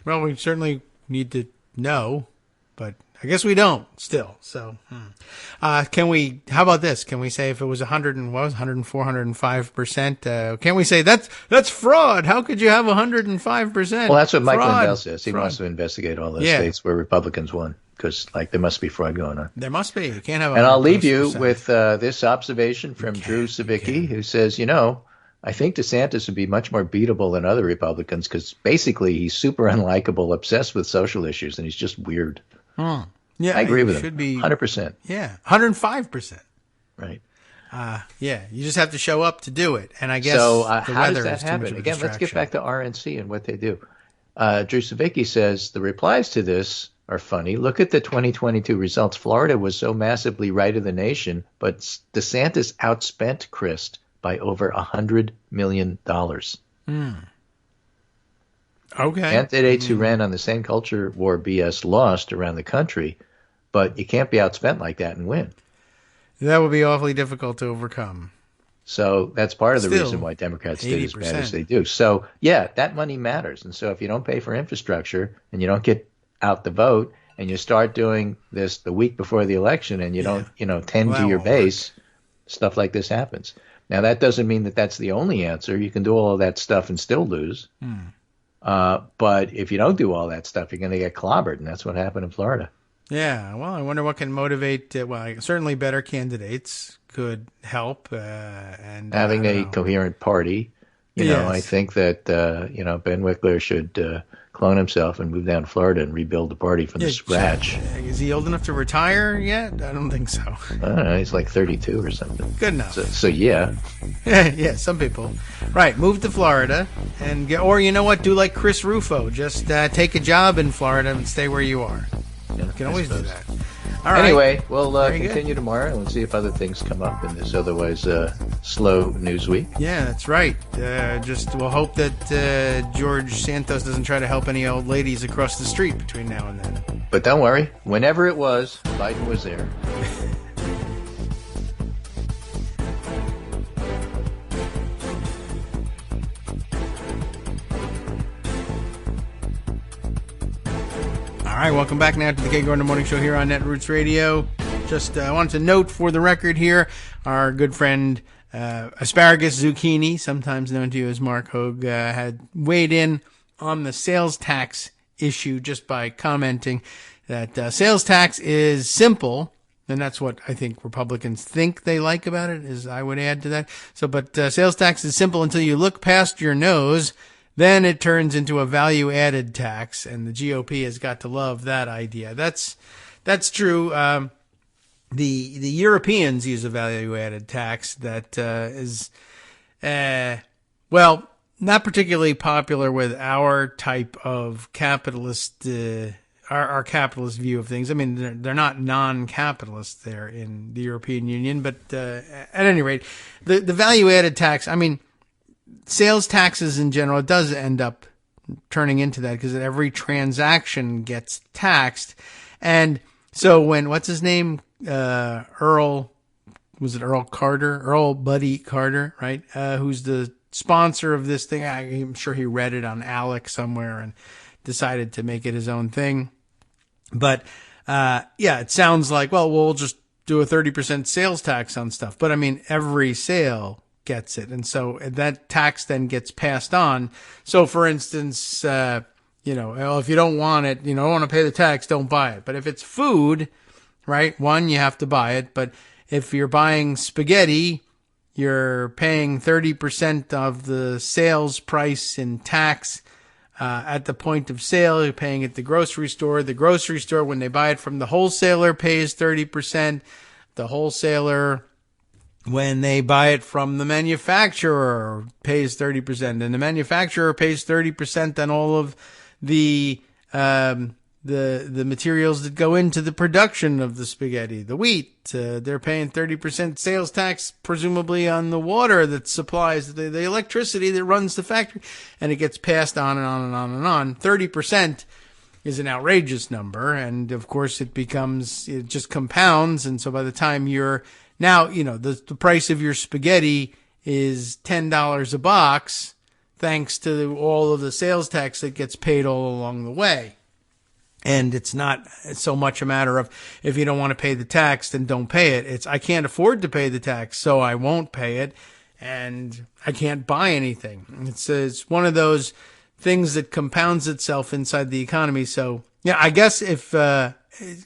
Well, we certainly need to know, but I guess we don't still. So, how about this? Can we say if it was 104, 105%, can we say that's fraud? How could you have 105%?
Well, that's what Mike
fraud?
Lindell says. He wants to investigate all those states where Republicans won because, there must be fraud going on.
There must be. You can't have.
And I'll leave you with this observation from Drew Savicki, who says, I think DeSantis would be much more beatable than other Republicans because basically he's super unlikable, obsessed with social issues, and he's just weird.
Yeah,
I agree with him.
Should be
100%.
Yeah, 105%.
Right.
You just have to show up to do it. And I guess
so.
The
how
weather
does that happen? Again, let's get back to RNC and what they do. Drew Savicki says the replies to this are funny. Look at the 2022 results. Florida was so massively right of the nation, but DeSantis outspent Crist by over $100 million.
Okay.
Candidates who ran on the same culture war BS lost around the country, but you can't be outspent like that and win.
That would be awfully difficult to overcome.
So that's part of the reason why Democrats did as bad as they do. So, that money matters. And so if you don't pay for infrastructure and you don't get out the vote and you start doing this the week before the election and you don't, tend to your base, stuff like this happens. Now, that doesn't mean that that's the only answer. You can do all of that stuff and still lose. But if you don't do all that stuff, you're going to get clobbered, and that's what happened in Florida.
Yeah, well, I wonder what can motivate. Certainly better candidates could help, and
having a coherent party. I think that Ben Wickler should clone himself and move down to Florida and rebuild the party from the scratch.
Is he old enough to retire yet? I don't think so.
I don't know. He's like 32 or something.
Good enough.
So yeah.
Yeah, some people. Right, move to Florida and or you know what? Do like Chris Rufo. Just take a job in Florida and stay where you are. You can always do that. All right.
Anyway, we'll continue tomorrow and we'll see if other things come up in this otherwise slow news week.
Yeah, that's right. We'll hope that George Santos doesn't try to help any old ladies across the street between now and then.
But don't worry. Whenever it was, Biden was there.
All right, welcome back now to the Kagro in the Morning Show here on Netroots Radio. Just I wanted to note for the record here, our good friend Asparagus Zucchini, sometimes known to you as Mark Hogue, had weighed in on the sales tax issue just by commenting that sales tax is simple, and that's what I think Republicans think they like about it, is I would add to that. But sales tax is simple until you look past your nose. Then it turns into a value-added tax, and the GOP has got to love that idea. That's true. The Europeans use a value-added tax that is, not particularly popular with our type of capitalist, our capitalist view of things. I mean, they're not non-capitalists there in the European Union, but at any rate, the value-added tax, I mean, sales taxes in general, it does end up turning into that because every transaction gets taxed. And so when, what's his name? Earl Buddy Carter, right? Who's the sponsor of this thing. I'm sure he read it on Alec somewhere and decided to make it his own thing. But, it sounds like, well, we'll just do a 30% sales tax on stuff. But I mean, every sale gets it. And so that tax then gets passed on. So for instance, if you don't want it, don't want to pay the tax, don't buy it. But if it's food, right? One, you have to buy it. But if you're buying spaghetti, you're paying 30% of the sales price in tax at the point of sale. You're paying at the grocery store. The grocery store, when they buy it from the wholesaler, pays 30%. The wholesaler, when they buy it from the manufacturer, pays 30%. And the manufacturer pays 30% on all of the materials that go into the production of the spaghetti, the wheat. They're paying 30% sales tax, presumably on the water that supplies the electricity that runs the factory, and it gets passed on and on and on and on. 30% is an outrageous number, and of course it just compounds, and so by the time you're now, the price of your spaghetti is $10 a box, thanks to all of the sales tax that gets paid all along the way. And it's not so much a matter of, if you don't want to pay the tax, then don't pay it. It's, I can't afford to pay the tax, so I won't pay it, and I can't buy anything. It's one of those things that compounds itself inside the economy. So, yeah, I guess if,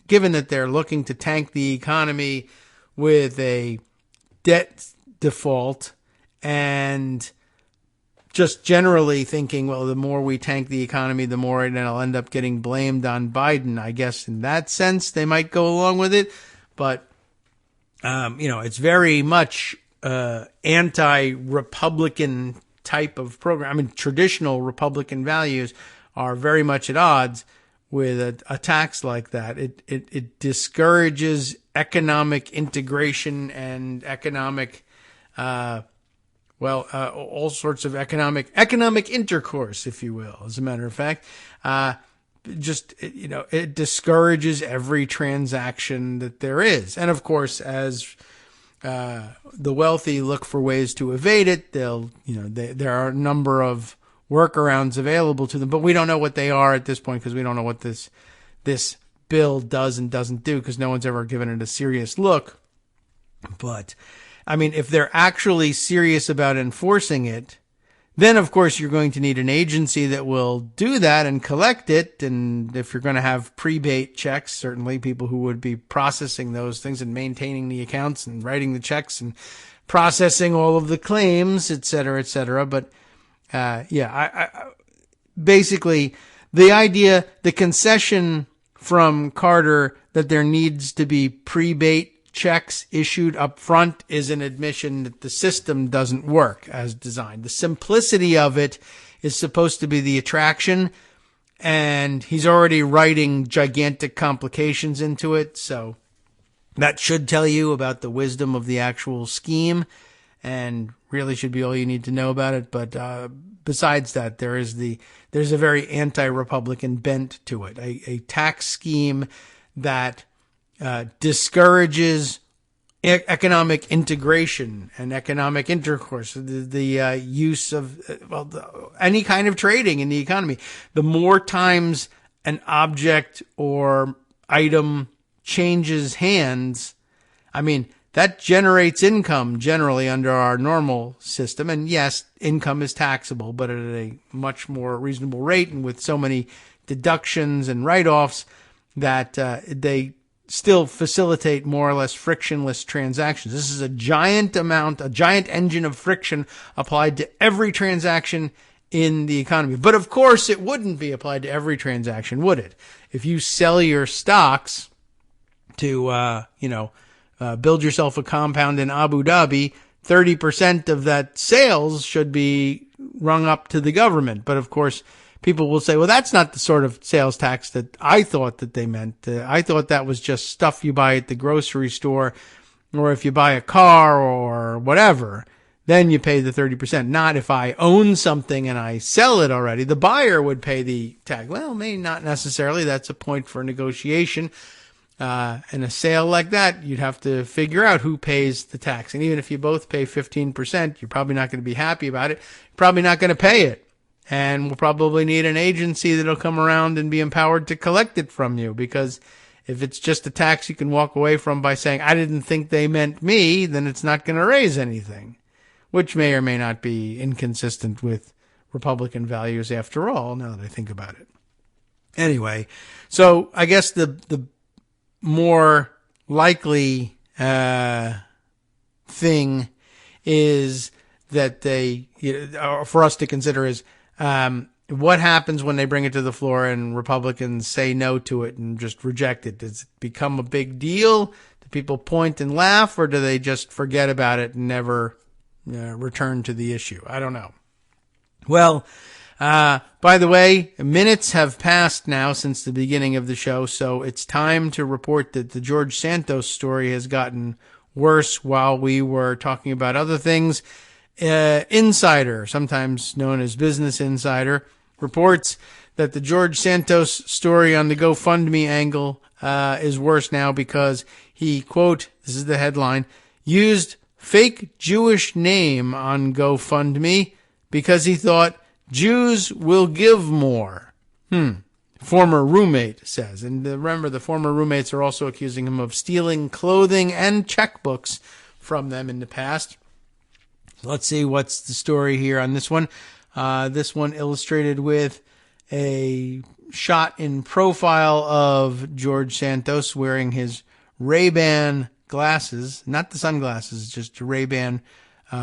given that they're looking to tank the economy with a debt default and just generally thinking, well, the more we tank the economy, the more it'll end up getting blamed on Biden. I guess in that sense, they might go along with it. But, it's very much anti-Republican type of program. I mean, traditional Republican values are very much at odds with a tax like that. It discourages economic integration and economic all sorts of economic intercourse, if you will, as a matter of fact. It discourages every transaction that there is. And of course, as the wealthy look for ways to evade it, there are a number of workarounds available to them, but we don't know what they are at this point, because we don't know what this bill does and doesn't do, because no one's ever given it a serious look. But I mean, if they're actually serious about enforcing it, then of course you're going to need an agency that will do that and collect it. And if you're going to have prebate checks, certainly people who would be processing those things and maintaining the accounts and writing the checks and processing all of the claims, et cetera, et cetera. But, basically the concession from Carter that there needs to be prebate checks issued up front is an admission that the system doesn't work as designed. The simplicity of it is supposed to be the attraction, and he's already writing gigantic complications into it. So that should tell you about the wisdom of the actual scheme, and really should be all you need to know about it. But besides that, there's a very anti-Republican bent to it, a tax scheme that discourages economic integration and economic intercourse, the use of any kind of trading in the economy. The more times an object or item changes hands, that generates income generally under our normal system. And yes, income is taxable, but at a much more reasonable rate, and with so many deductions and write-offs that they still facilitate more or less frictionless transactions. This is a giant engine of friction applied to every transaction in the economy. But of course, it wouldn't be applied to every transaction, would it? If you sell your stocks to, build yourself a compound in Abu Dhabi, 30% of that sales should be rung up to the government. But of course, people will say, well, that's not the sort of sales tax that I thought that they meant. I thought that was just stuff you buy at the grocery store, or if you buy a car or whatever, then you pay the 30%. Not if I own something and I sell it already. The buyer would pay the tax. Well, maybe not necessarily. That's a point for negotiation. In a sale like that, you'd have to figure out who pays the tax. And even if you both pay 15%, you're probably not going to be happy about it. You're probably not going to pay it. And we'll probably need an agency that'll come around and be empowered to collect it from you, because if it's just a tax you can walk away from by saying, I didn't think they meant me, then it's not going to raise anything, which may or may not be inconsistent with Republican values after all, now that I think about it. Anyway, so I guess the more likely thing is that for us to consider is what happens when they bring it to the floor and Republicans say no to it and just reject it? Does it become a big deal? Do people point and laugh, or do they just forget about it and never return to the issue? I don't know. Well, by the way, minutes have passed now since the beginning of the show, so it's time to report that the George Santos story has gotten worse while we were talking about other things. Insider, sometimes known as Business Insider, reports that the George Santos story on the GoFundMe angle is worse now because he, quote, this is the headline, used fake Jewish name on GoFundMe because he thought Jews will give more. Former roommate says. And remember, the former roommates are also accusing him of stealing clothing and checkbooks from them in the past. Let's see what's the story here on this one. This one illustrated with a shot in profile of George Santos wearing his Ray-Ban glasses, not the sunglasses, just a Ray-Ban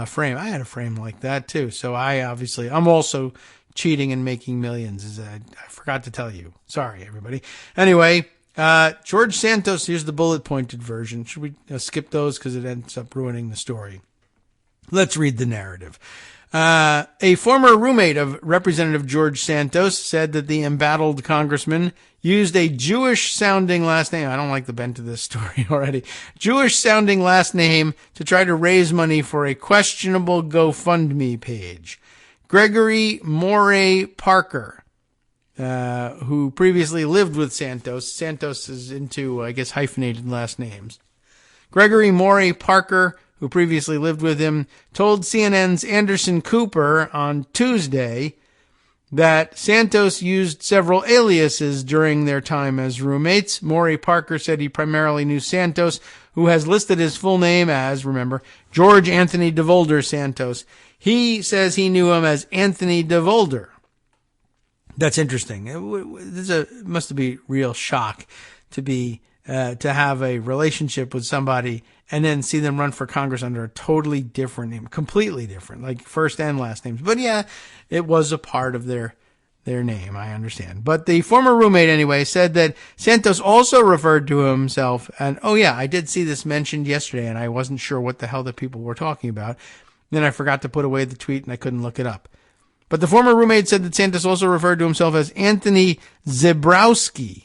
frame. I had a frame like that too. So I'm also cheating and making millions. I forgot to tell you. Sorry, everybody. Anyway, George Santos, here's the bullet pointed version. Should we skip those because it ends up ruining the story? Let's read the narrative. A former roommate of Representative George Santos said that the embattled congressman used a Jewish-sounding last name. I don't like the bent of this story already. Jewish-sounding last name to try to raise money for a questionable GoFundMe page. Gregory Morey Parker, who previously lived with Santos. Santos is into, I guess, hyphenated last names. Gregory Morey Parker, who previously lived with him, told CNN's Anderson Cooper on Tuesday that Santos used several aliases during their time as roommates. Morey Parker said he primarily knew Santos, who has listed his full name as, remember, George Anthony DeVolder Santos. He says he knew him as Anthony DeVolder. That's interesting. It must be real shock to have a relationship with somebody and then see them run for Congress under a totally different name, completely different, like first and last names. But yeah, it was a part of their name, I understand. But the former roommate, anyway, said that Santos also referred to himself, and oh yeah, I did see this mentioned yesterday, and I wasn't sure what the hell the people were talking about. Then I forgot to put away the tweet, and I couldn't look it up. But the former roommate said that Santos also referred to himself as Anthony Zebrowski,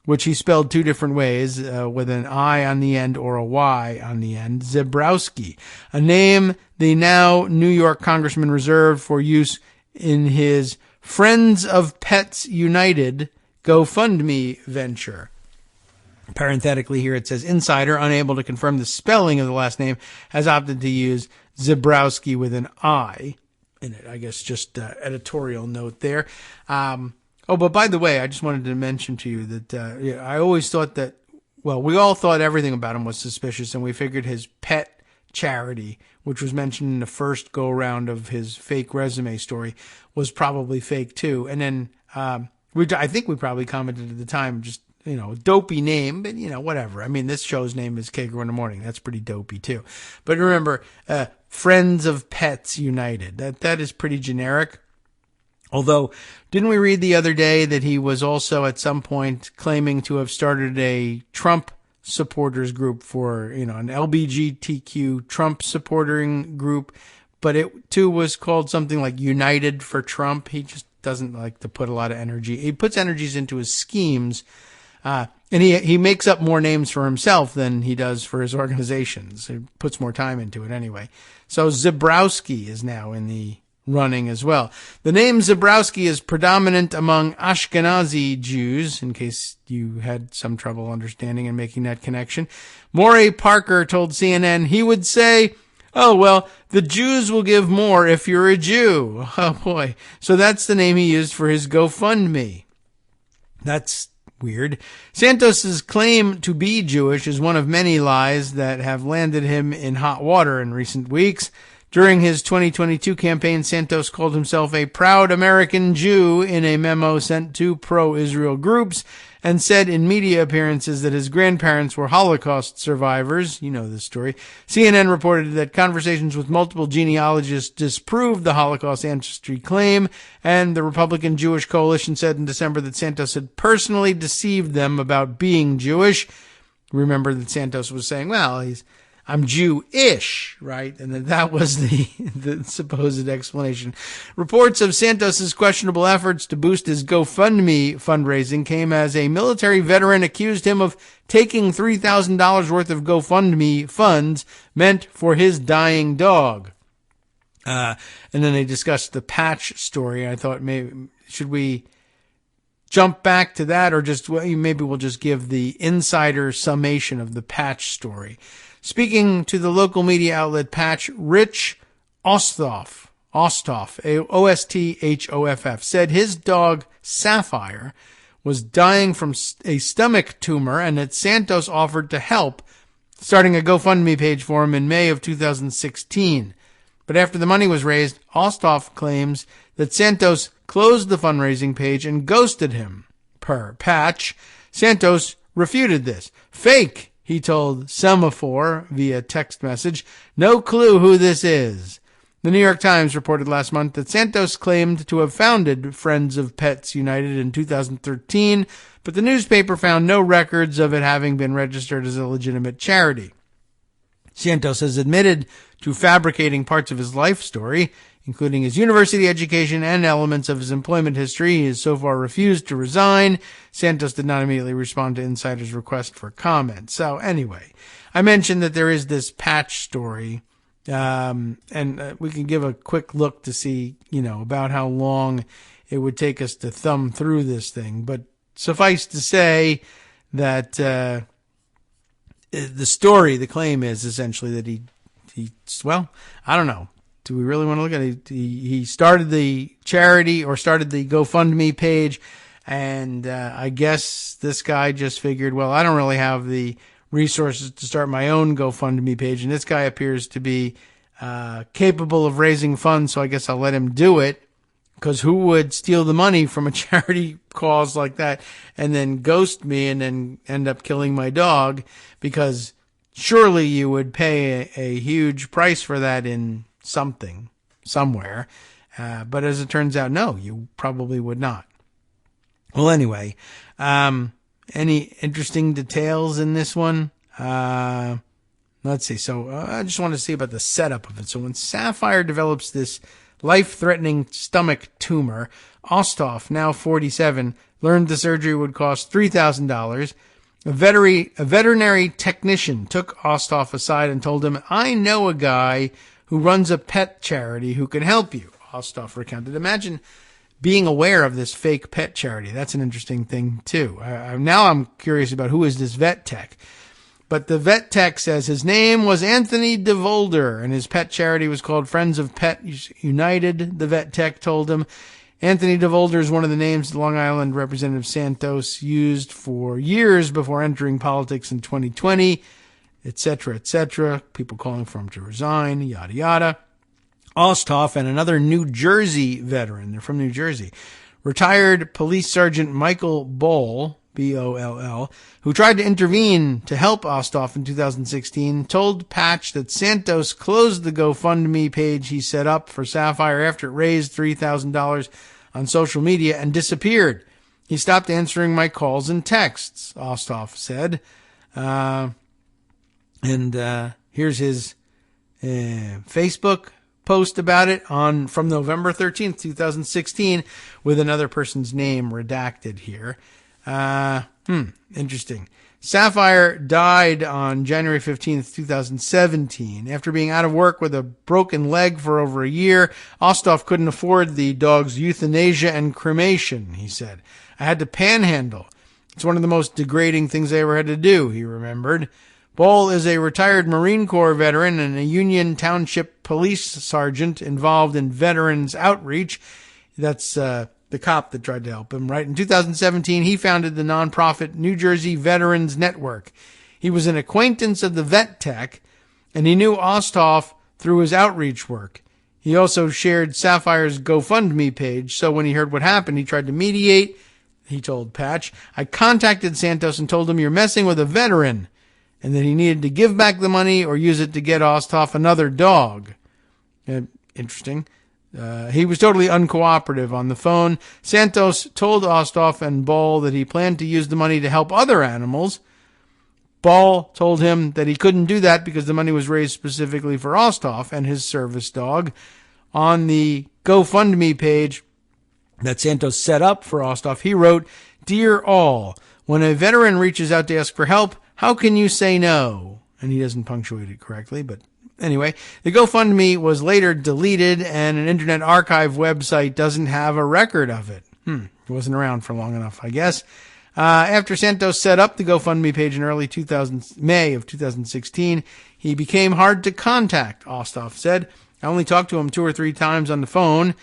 which he spelled two different ways, with an I on the end or a Y on the end. Zebrowski, a name the now New York congressman reserved for use in his Friends of Pets United GoFundMe venture. Parenthetically here it says, Insider, unable to confirm the spelling of the last name, has opted to use Zebrowski with an I in it. I guess just editorial note there. But by the way, I just wanted to mention to you that I always thought that, well, we all thought everything about him was suspicious, and we figured his pet charity, which was mentioned in the first go-around of his fake resume story, was probably fake too. And then I think we probably commented at the time, just, dopey name, but, whatever. I mean, this show's name is Kagro in the Morning. That's pretty dopey too. But remember, Friends of Pets United. That is pretty generic. Although, didn't we read the other day that he was also at some point claiming to have started a Trump supporters group for, an LGBTQ Trump supporting group, but it too was called something like United for Trump. He just doesn't like to put a lot of energy. He puts energies into his schemes, and he makes up more names for himself than he does for his organizations. He puts more time into it anyway. So Zebrowski is now in the running as well. The name Zebrowski is predominant among Ashkenazi Jews, in case you had some trouble understanding and making that connection. Morey Parker told CNN he would say, oh, well, the Jews will give more if you're a Jew. Oh, boy. So that's the name he used for his GoFundMe. That's weird. Santos's claim to be Jewish is one of many lies that have landed him in hot water in recent weeks. During his 2022 campaign, Santos called himself a proud American Jew in a memo sent to pro-Israel groups and said in media appearances that his grandparents were Holocaust survivors. You know this story. CNN reported that conversations with multiple genealogists disproved the Holocaust ancestry claim, and the Republican Jewish Coalition said in December that Santos had personally deceived them about being Jewish. Remember that Santos was saying, well, I'm Jewish, right? And that was the supposed explanation. Reports of Santos's questionable efforts to boost his GoFundMe fundraising came as a military veteran accused him of taking $3,000 worth of GoFundMe funds meant for his dying dog. And then they discussed the patch story. I thought, should we jump back to that, or maybe we'll just give the insider summation of the patch story. Speaking to the local media outlet Patch, Rich Osthoff, Osthoff, said his dog Sapphire was dying from a stomach tumor and that Santos offered to help, starting a GoFundMe page for him in May of 2016. But after the money was raised, Osthoff claims that Santos closed the fundraising page and ghosted him. Per Patch, Santos refuted this. Fake, he told Semaphore via text message. No clue who this is. The New York Times reported last month that Santos claimed to have founded Friends of Pets United in 2013, but the newspaper found no records of it having been registered as a legitimate charity. Santos has admitted to fabricating parts of his life story, including his university education and elements of his employment history. He has so far refused to resign. Santos did not immediately respond to insiders' request for comment. So anyway, I mentioned that there is this patch story, and we can give a quick look to see, about how long it would take us to thumb through this thing. But suffice to say that the claim is essentially that he I don't know. Do we really want to look at it? He started the charity, or started the GoFundMe page, and I guess this guy just figured, well, I don't really have the resources to start my own GoFundMe page, and this guy appears to be capable of raising funds, so I guess I'll let him do it, because who would steal the money from a charity cause like that and then ghost me and then end up killing my dog? Because surely you would pay a huge price for that in somewhere. But as it turns out, no, you probably would not. Well, anyway, any interesting details in this one? Let's see. So I just want to see about the setup of it. So when Sapphire develops this life-threatening stomach tumor, Osthoff, now 47, learned the surgery would cost $3,000. A veterinary technician took Osthoff aside and told him, I know a guy who runs a pet charity who can help you, Osthoff recounted. Imagine being aware of this fake pet charity. That's an interesting thing, too. Now I'm curious about who is this vet tech. But the vet tech says his name was Anthony DeVolder, and his pet charity was called Friends of Pets United, the vet tech told him. Anthony DeVolder is one of the names Long Island Representative Santos used for years before entering politics in 2020. Etc., etc. People calling for him to resign, yada, yada. Osthoff and another New Jersey veteran, they're from New Jersey, retired Police Sergeant Michael Boll, B-O-L-L, who tried to intervene to help Osthoff in 2016, told Patch that Santos closed the GoFundMe page he set up for Sapphire after it raised $3,000 on social media and disappeared. He stopped answering my calls and texts, Osthoff said. And here's his Facebook post about it from November 13th, 2016, with another person's name redacted here. Interesting. Sapphire died on January 15th, 2017. After being out of work with a broken leg for over a year, Osthoff couldn't afford the dog's euthanasia and cremation, he said. I had to panhandle. It's one of the most degrading things I ever had to do, he remembered. Boll is a retired Marine Corps veteran and a Union Township police sergeant involved in veterans outreach. That's the cop that tried to help him, right? In 2017, he founded the nonprofit New Jersey Veterans Network. He was an acquaintance of the vet tech, and he knew Osthoff through his outreach work. He also shared Sapphire's GoFundMe page, so when he heard what happened, he tried to mediate. he told Patch. I contacted Santos and told him you're messing with a veteran and that he needed to give back the money or use it to get Osthoff another dog. Interesting. He was totally uncooperative on the phone. Santos told Osthoff and Ball that he planned to use the money to help other animals. Ball told him that he couldn't do that because the money was raised specifically for Osthoff and his service dog. On the GoFundMe page that Santos set up for Osthoff, he wrote, "Dear all, when a veteran reaches out to ask for help, how can you say no?" And he doesn't punctuate it correctly, but anyway, the GoFundMe was later deleted and an Internet Archive website doesn't have a record of it. It wasn't around for long enough, I guess. After Santos set up the GoFundMe page in May of 2016, he became hard to contact, Osthoff said. I only talked to him 2 or 3 times on the phone,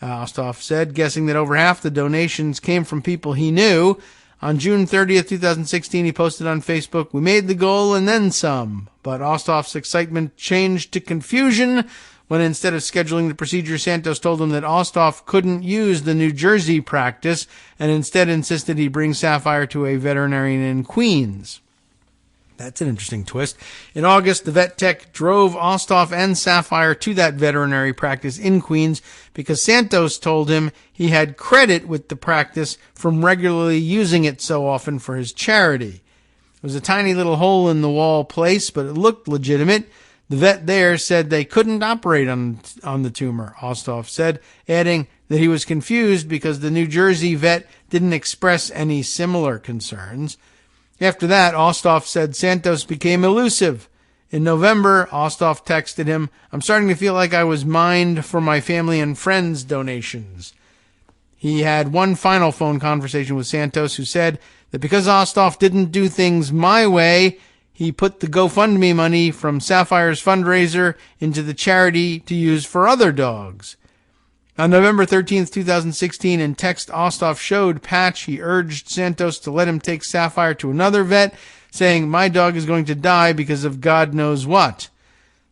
Osthoff said, guessing that over half the donations came from people he knew. On June 30th, 2016, he posted on Facebook, "We made the goal and then some." But Osthoff's excitement changed to confusion when instead of scheduling the procedure, Santos told him that Osthoff couldn't use the New Jersey practice and instead insisted he bring Sapphire to a veterinarian in Queens. That's an interesting twist. In August, the vet tech drove Osthoff and Sapphire to that veterinary practice in Queens because Santos told him he had credit with the practice from regularly using it so often for his charity. It was a tiny little hole-in-the-wall place, but it looked legitimate. The vet there said they couldn't operate on the tumor, Osthoff said, adding that he was confused because the New Jersey vet didn't express any similar concerns. After that, Osthoff said Santos became elusive. In November, Osthoff texted him, "I'm starting to feel like I was mined for my family and friends' donations." He had one final phone conversation with Santos, who said that because Osthoff didn't do things my way, he put the GoFundMe money from Sapphire's fundraiser into the charity to use for other dogs. On November 13th, 2016, in text Osthoff showed Patch, he urged Santos to let him take Sapphire to another vet, saying, "My dog is going to die because of God knows what."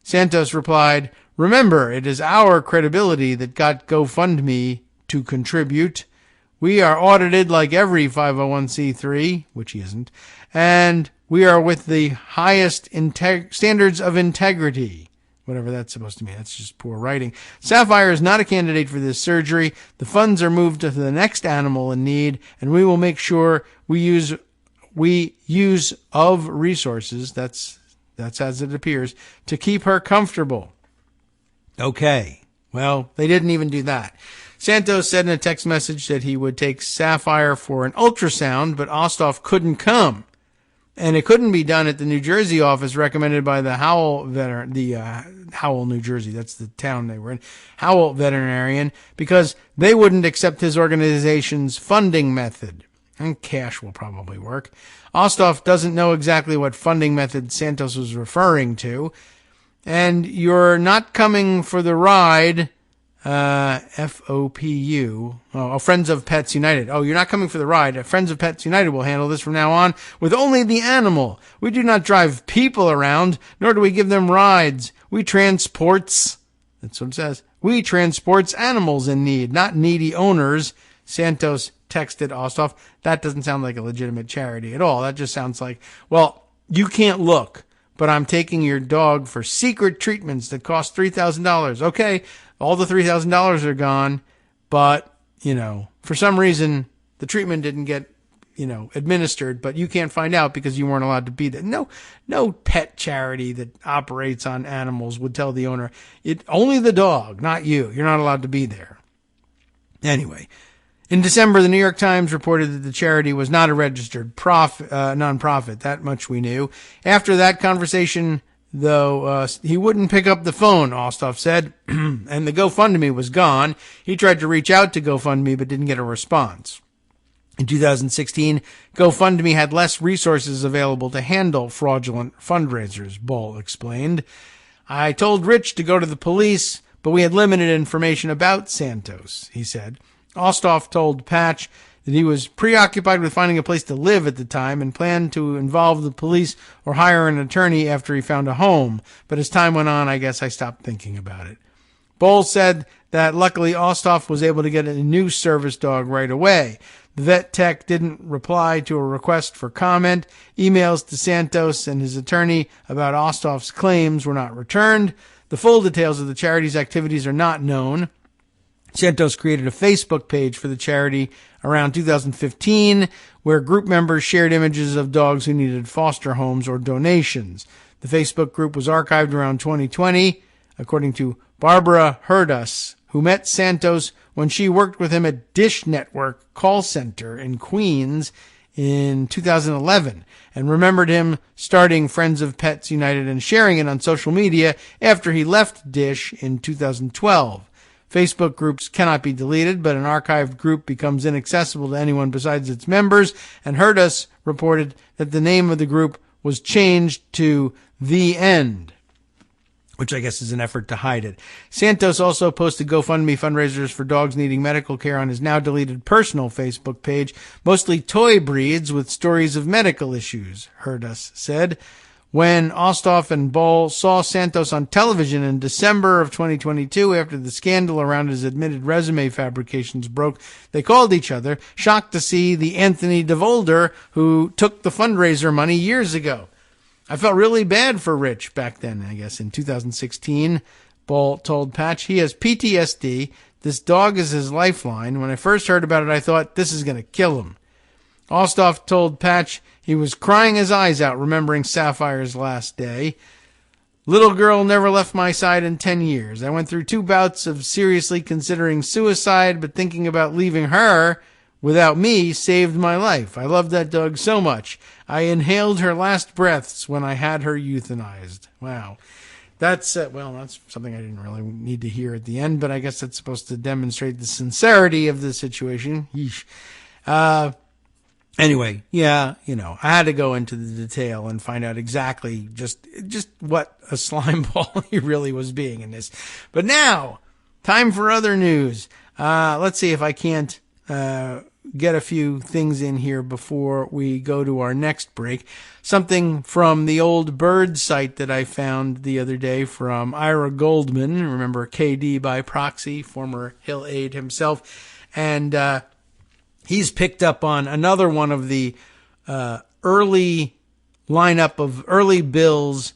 Santos replied, "Remember, it is our credibility that got GoFundMe to contribute. We are audited like every 501c3, which he isn't, and we are with the highest standards of integrity." Whatever that's supposed to mean. That's just poor writing. Sapphire is not a candidate for this surgery. The funds are moved to the next animal in need, and we will make sure we use of resources, that's as it appears, to keep her comfortable. Okay. Well, they didn't even do that. Santos said in a text message that he would take Sapphire for an ultrasound, but Osthoff couldn't come. And it couldn't be done at the New Jersey office recommended by the Howell Howell, New Jersey. That's the town they were in. Howell veterinarian, because they wouldn't accept his organization's funding method. And cash will probably work. Osthoff doesn't know exactly what funding method Santos was referring to. And you're not coming for the ride, FOPU. Friends of Pets United. Oh, you're not coming for the ride. Friends of Pets United will handle this from now on with only the animal. We do not drive people around, nor do we give them rides. We transports, that's what it says, we transports animals in need, not needy owners, Santos texted Osthoff. That doesn't sound like a legitimate charity at all. That just sounds like, well, you can't look, but I'm taking your dog for secret treatments that cost $3,000. Okay, all the $3,000 are gone, but, for some reason, the treatment didn't get, administered, but you can't find out because you weren't allowed to be there. No pet charity that operates on animals would tell the owner, only the dog, not you. You're not allowed to be there. Anyway, in December, the New York Times reported that the charity was not a registered nonprofit. That much we knew. After that conversation, though, he wouldn't pick up the phone, Osthoff said, and the GoFundMe was gone. He tried to reach out to GoFundMe, but didn't get a response. In 2016, GoFundMe had less resources available to handle fraudulent fundraisers, Ball explained. I told Rich to go to the police, but we had limited information about Santos, he said. Osthoff told Patch that he was preoccupied with finding a place to live at the time and planned to involve the police or hire an attorney after he found a home. But as time went on, I guess I stopped thinking about it. Bowles said that luckily Osthoff was able to get a new service dog right away. The vet tech didn't reply to a request for comment. Emails to Santos and his attorney about Osthoff's claims were not returned. The full details of the charity's activities are not known. Santos created a Facebook page for the charity around 2015 where group members shared images of dogs who needed foster homes or donations. The Facebook group was archived around 2020, according to Barbara Hurdas, who met Santos when she worked with him at Dish Network call center in Queens in 2011 and remembered him starting Friends of Pets United and sharing it on social media after he left Dish in 2012. Facebook groups cannot be deleted, but an archived group becomes inaccessible to anyone besides its members, and Hurdas reported that the name of the group was changed to The End, which I guess is an effort to hide it. Santos also posted GoFundMe fundraisers for dogs needing medical care on his now deleted personal Facebook page, mostly toy breeds with stories of medical issues, Hurdas said. When Osthoff and Ball saw Santos on television in December of 2022 after the scandal around his admitted resume fabrications broke, they called each other, shocked to see the Anthony DeVolder who took the fundraiser money years ago. I felt really bad for Rich back then, I guess, in 2016. Ball told Patch he has PTSD. This dog is his lifeline. When I first heard about it, I thought this is going to kill him. Osthoff told Patch he was crying his eyes out remembering Sapphire's last day. Little girl never left my side in 10 years. I went through 2 bouts of seriously considering suicide, but thinking about leaving her without me saved my life. I loved that dog so much. I inhaled her last breaths when I had her euthanized. Wow. That's something I didn't really need to hear at the end, but I guess that's supposed to demonstrate the sincerity of the situation. Yeesh. Anyway, yeah, I had to go into the detail and find out exactly just what a slime ball he really was being in this. But now, time for other news. Let's see if I can't get a few things in here before we go to our next break. Something from the old bird site that I found the other day from Ira Goldman. Remember KD by proxy, former Hill aide himself. And he's picked up on another one of the early lineup of early bills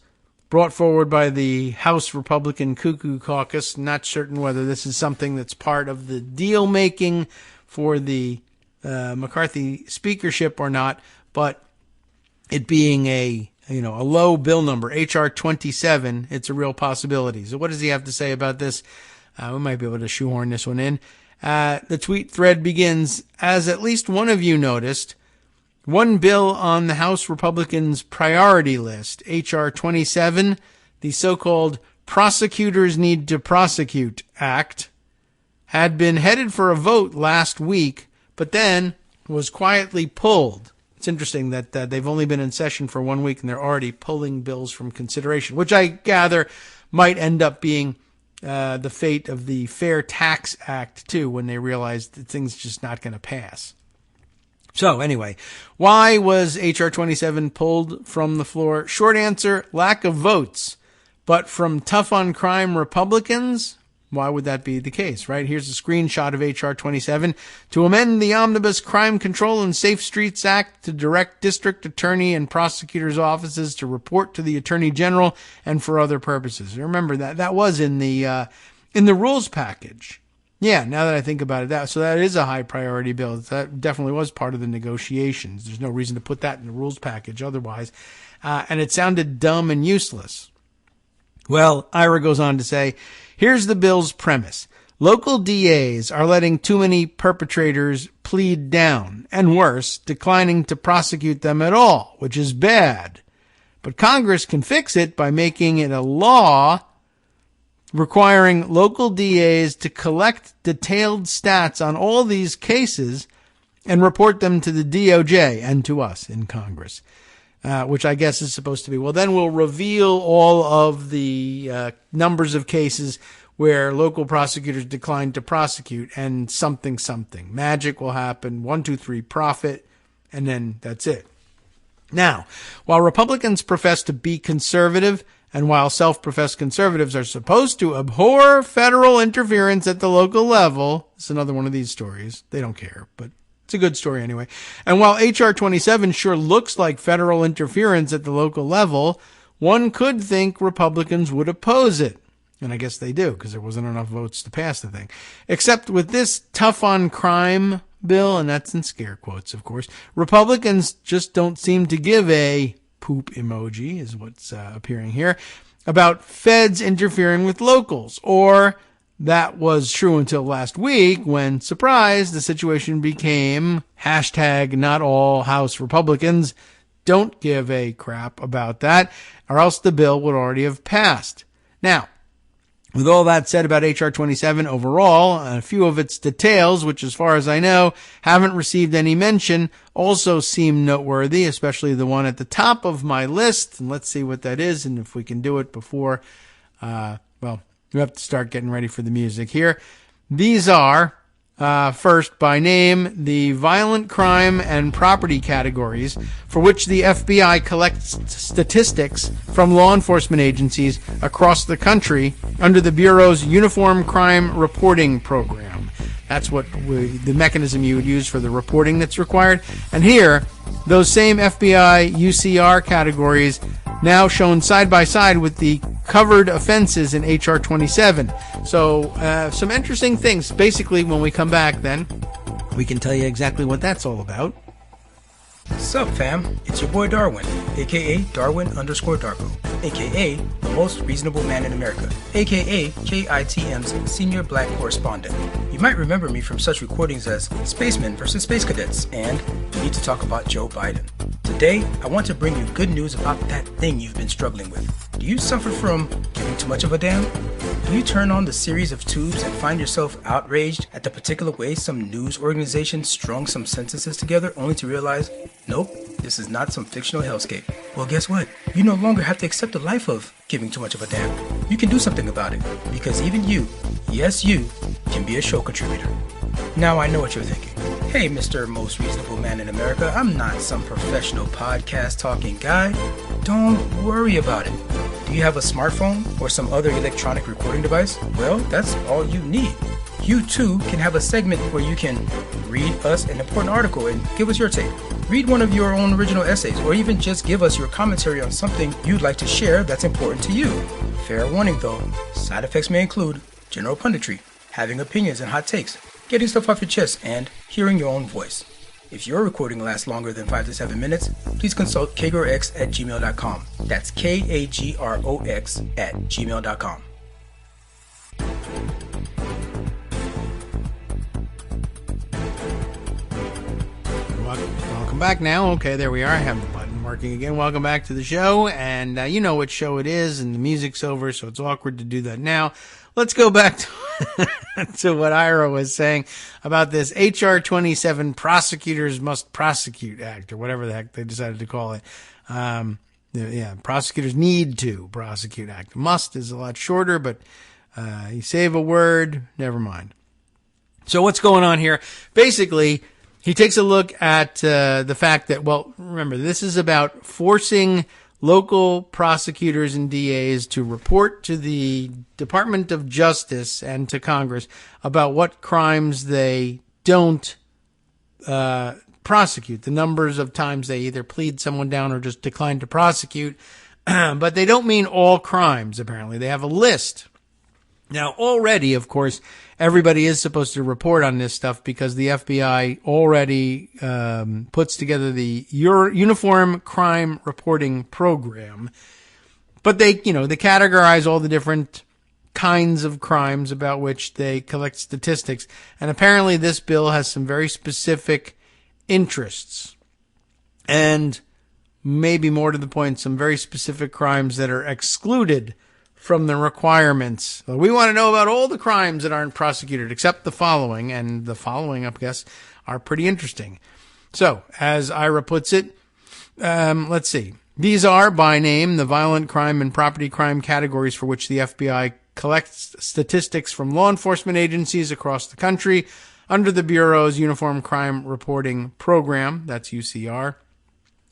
brought forward by the House Republican Cuckoo Caucus. Not certain whether this is something that's part of the deal making for the McCarthy speakership or not, but it being a low bill number, H.R. 27, it's a real possibility. So what does he have to say about this? We might be able to shoehorn this one in. The tweet thread begins, as at least one of you noticed, one bill on the House Republicans' priority list, H.R. 27, the so-called Prosecutors Need to Prosecute Act, had been headed for a vote last week, but then was quietly pulled. It's interesting that they've only been in session for 1 week and they're already pulling bills from consideration, which I gather might end up being the fate of the Fair Tax Act, too, when they realized that things just not going to pass. So anyway, why was H.R. 27 pulled from the floor? Short answer, lack of votes. But from tough on crime Republicans, why would that be the case, right? Here's a screenshot of H.R. 27 to amend the Omnibus Crime Control and Safe Streets Act to direct district attorney and prosecutors' offices to report to the Attorney General and for other purposes. Remember that was in the rules package. Yeah, now that I think about it, so that is a high priority bill. That definitely was part of the negotiations. There's no reason to put that in the rules package otherwise. And it sounded dumb and useless. Well, Ira goes on to say, here's the bill's premise. Local DAs are letting too many perpetrators plead down, and worse, declining to prosecute them at all, which is bad. But Congress can fix it by making it a law requiring local DAs to collect detailed stats on all these cases and report them to the DOJ and to us in Congress. Which I guess is supposed to be, well, then we'll reveal all of the numbers of cases where local prosecutors declined to prosecute and something. Magic will happen, 1, 2, 3, profit, and then that's it. Now, while Republicans profess to be conservative And while self-professed conservatives are supposed to abhor federal interference at the local level, it's another one of these stories. They don't care, but it's a good story anyway. And while H.R. 27 sure looks like federal interference at the local level, one could think Republicans would oppose it. And I guess they do, because there wasn't enough votes to pass the thing. Except with this tough on crime bill, and that's in scare quotes, of course, Republicans just don't seem to give a poop emoji, is what's appearing here, about feds interfering with locals. Or that was true until last week when, surprise, the situation became hashtag not all House Republicans don't give a crap about that, or else the bill would already have passed. Now, with all that said about H.R. 27 overall, a few of its details, which as far as I know, haven't received any mention, also seem noteworthy, especially the one at the top of my list. And let's see what that is, and if we can do it before, we have to start getting ready for the music here. These are, first, by name, the violent crime and property categories for which the FBI collects statistics from law enforcement agencies across the country under the Bureau's Uniform Crime Reporting Program. That's what the mechanism you would use for the reporting that's required. And here, those same FBI UCR categories now shown side by side with the covered offenses in H.R. 27. So, some interesting things. Basically, when we come back then, we can tell you exactly what that's all about.
Sup, fam? It's your boy Darwin, aka Darwin_Darko, aka the most reasonable man in America, aka KITM's senior black correspondent. You might remember me from such recordings as Spacemen vs. Space Cadets and We Need to Talk About Joe Biden. Today, I want to bring you good news about that thing you've been struggling with. Do you suffer from giving too much of a damn? Do you turn on the series of tubes and find yourself outraged at the particular way some news organization strung some sentences together only to realize, nope, this is not some fictional hellscape? Well, guess what? You no longer have to accept the life of giving too much of a damn. You can do something about it, because even you, yes you, can be a show contributor. Now I know what you're thinking. Hey, Mr. Most Reasonable Man in America, I'm not some professional podcast talking guy. Don't worry about it. Do you have a smartphone or some other electronic recording device? Well, that's all you need. You too can have a segment where you can read us an important article and give us your take. Read one of your own original essays, or even just give us your commentary on something you'd like to share that's important to you. Fair warning though, side effects may include general punditry, having opinions and hot takes, getting stuff off your chest, and hearing your own voice. If your recording lasts longer than 5 to 7 minutes, please consult kagrox@gmail.com. That's KAGROX@gmail.com.
Welcome back now. Okay, there we are. I have the button working again. Welcome back to the show. And you know what show it is, and the music's over, so it's awkward to do that now. Let's go back to, to what Ira was saying about this H.R. 27 Prosecutors Must Prosecute Act, or whatever the heck they decided to call it. Prosecutors Need to Prosecute Act. Must is a lot shorter, but you save a word, never mind. So what's going on here? Basically, he takes a look at the fact that, well, remember, this is about forcing local prosecutors and DAs to report to the Department of Justice and to Congress about what crimes they don't prosecute, the numbers of times they either plead someone down or just decline to prosecute. But they don't mean all crimes, apparently. They have a list. Now, already, of course, everybody is supposed to report on this stuff because the FBI already puts together the Uniform Crime Reporting Program. But they categorize all the different kinds of crimes about which they collect statistics. And apparently this bill has some very specific interests. And maybe more to the point, some very specific crimes that are excluded from the requirements. We want to know about all the crimes that aren't prosecuted except the following, and the following, I guess, are pretty interesting. So, as Ira puts it, let's see. These are, by name, the violent crime and property crime categories for which the FBI collects statistics from law enforcement agencies across the country under the Bureau's Uniform Crime Reporting Program. That's UCR.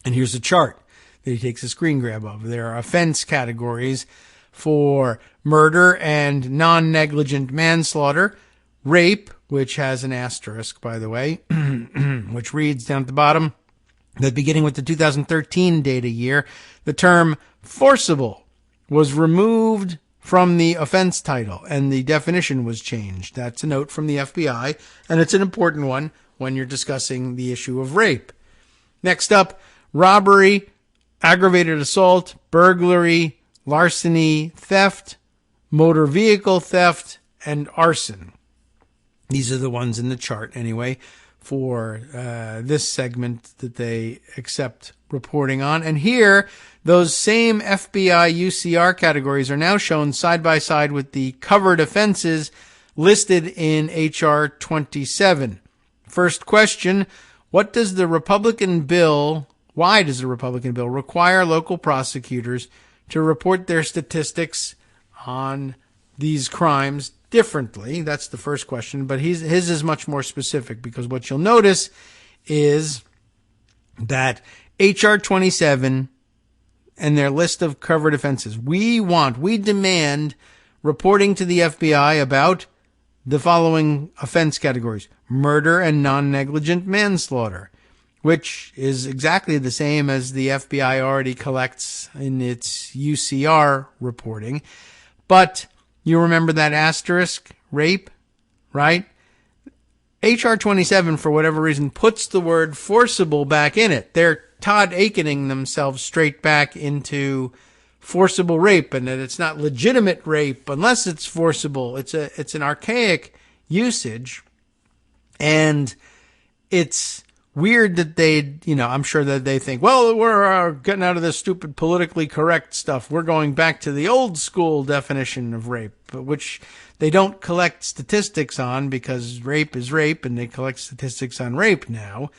And here's a chart. that he takes a screen grab of. There are offense categories for murder and non-negligent manslaughter, rape, which has an asterisk, by the way, which reads down at the bottom that beginning with the 2013 data year, the term forcible was removed from the offense title and the definition was changed. That's a note from the FBI, and it's an important one when you're discussing the issue of rape. Next up, robbery, aggravated assault, burglary, larceny, theft, motor vehicle theft, and arson. These are the ones in the chart, anyway, for this segment that they accept reporting on. And here, those same FBI UCR categories are now shown side by side with the covered offenses listed in H.R. 27. First question, why does the Republican bill require local prosecutors to report their statistics on these crimes differently? That's the first question, but his is much more specific, because what you'll notice is that H.R. 27 and their list of covered offenses, we demand reporting to the FBI about the following offense categories: murder and non-negligent manslaughter, which is exactly the same as the FBI already collects in its UCR reporting. But you remember that asterisk, rape, right? H.R. 27, for whatever reason, puts the word forcible back in it. They're Todd Akening themselves straight back into forcible rape, and that it's not legitimate rape unless it's forcible. It's an archaic usage, and it's weird that I'm sure that they think, well, we're getting out of this stupid politically correct stuff. We're going back to the old school definition of rape, which they don't collect statistics on because rape is rape and they collect statistics on rape now.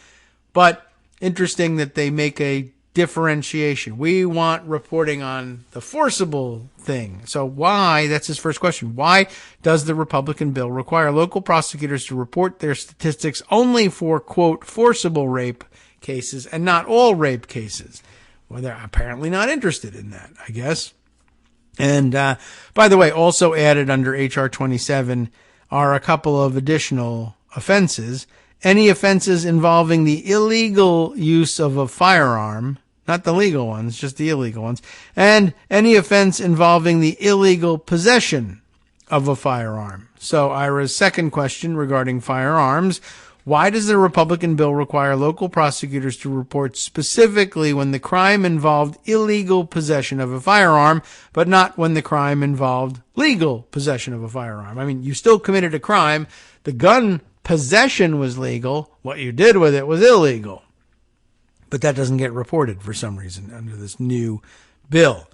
But interesting that they make a differentiation. We want reporting on the forcible thing. So why, that's his first question, why does the Republican bill require local prosecutors to report their statistics only for, quote, forcible rape cases and not all rape cases? Well, they're apparently not interested in that, I guess. And by the way, also added under H.R. 27 are a couple of additional offenses. Any offenses involving the illegal use of a firearm, not the legal ones, just the illegal ones, and any offense involving the illegal possession of a firearm. So Ira's second question regarding firearms, why does the Republican bill require local prosecutors to report specifically when the crime involved illegal possession of a firearm, but not when the crime involved legal possession of a firearm? I mean, you still committed a crime. The gun possession was legal. What you did with it was illegal. But that doesn't get reported for some reason under this new bill.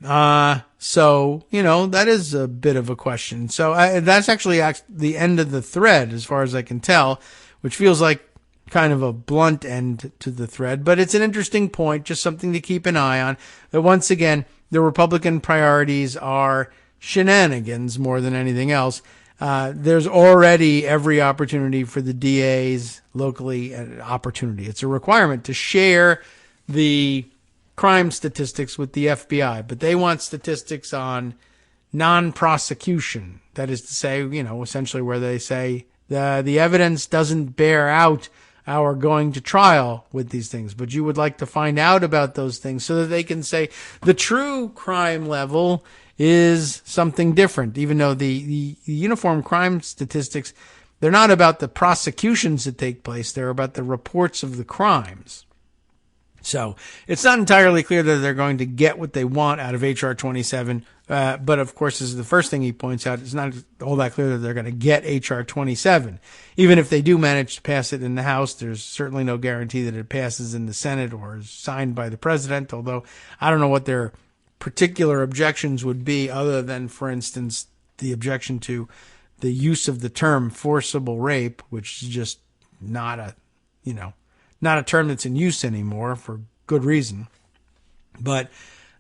So, that is a bit of a question. So that's actually the end of the thread, as far as I can tell, which feels like kind of a blunt end to the thread. But it's an interesting point, just something to keep an eye on, that once again, the Republican priorities are shenanigans more than anything else. There's already every opportunity for the DAs locally, it's a requirement to share the crime statistics with the FBI, but they want statistics on non-prosecution. That is to say, essentially where they say the evidence doesn't bear out our going to trial with these things, but you would like to find out about those things so that they can say the true crime level is something different, even though the uniform crime statistics, they're not about the prosecutions that take place, they're about the reports of the crimes. So it's not entirely clear that they're going to get what they want out of H.R. 27, but of course, this is the first thing he points out. It's not all that clear that they're going to get H.R. 27. Even if they do manage to pass it in the House, there's certainly no guarantee that it passes in the Senate or is signed by the president, although I don't know what their particular objections would be other than, for instance, the objection to the use of the term forcible rape, which is just not a term that's in use anymore for good reason. But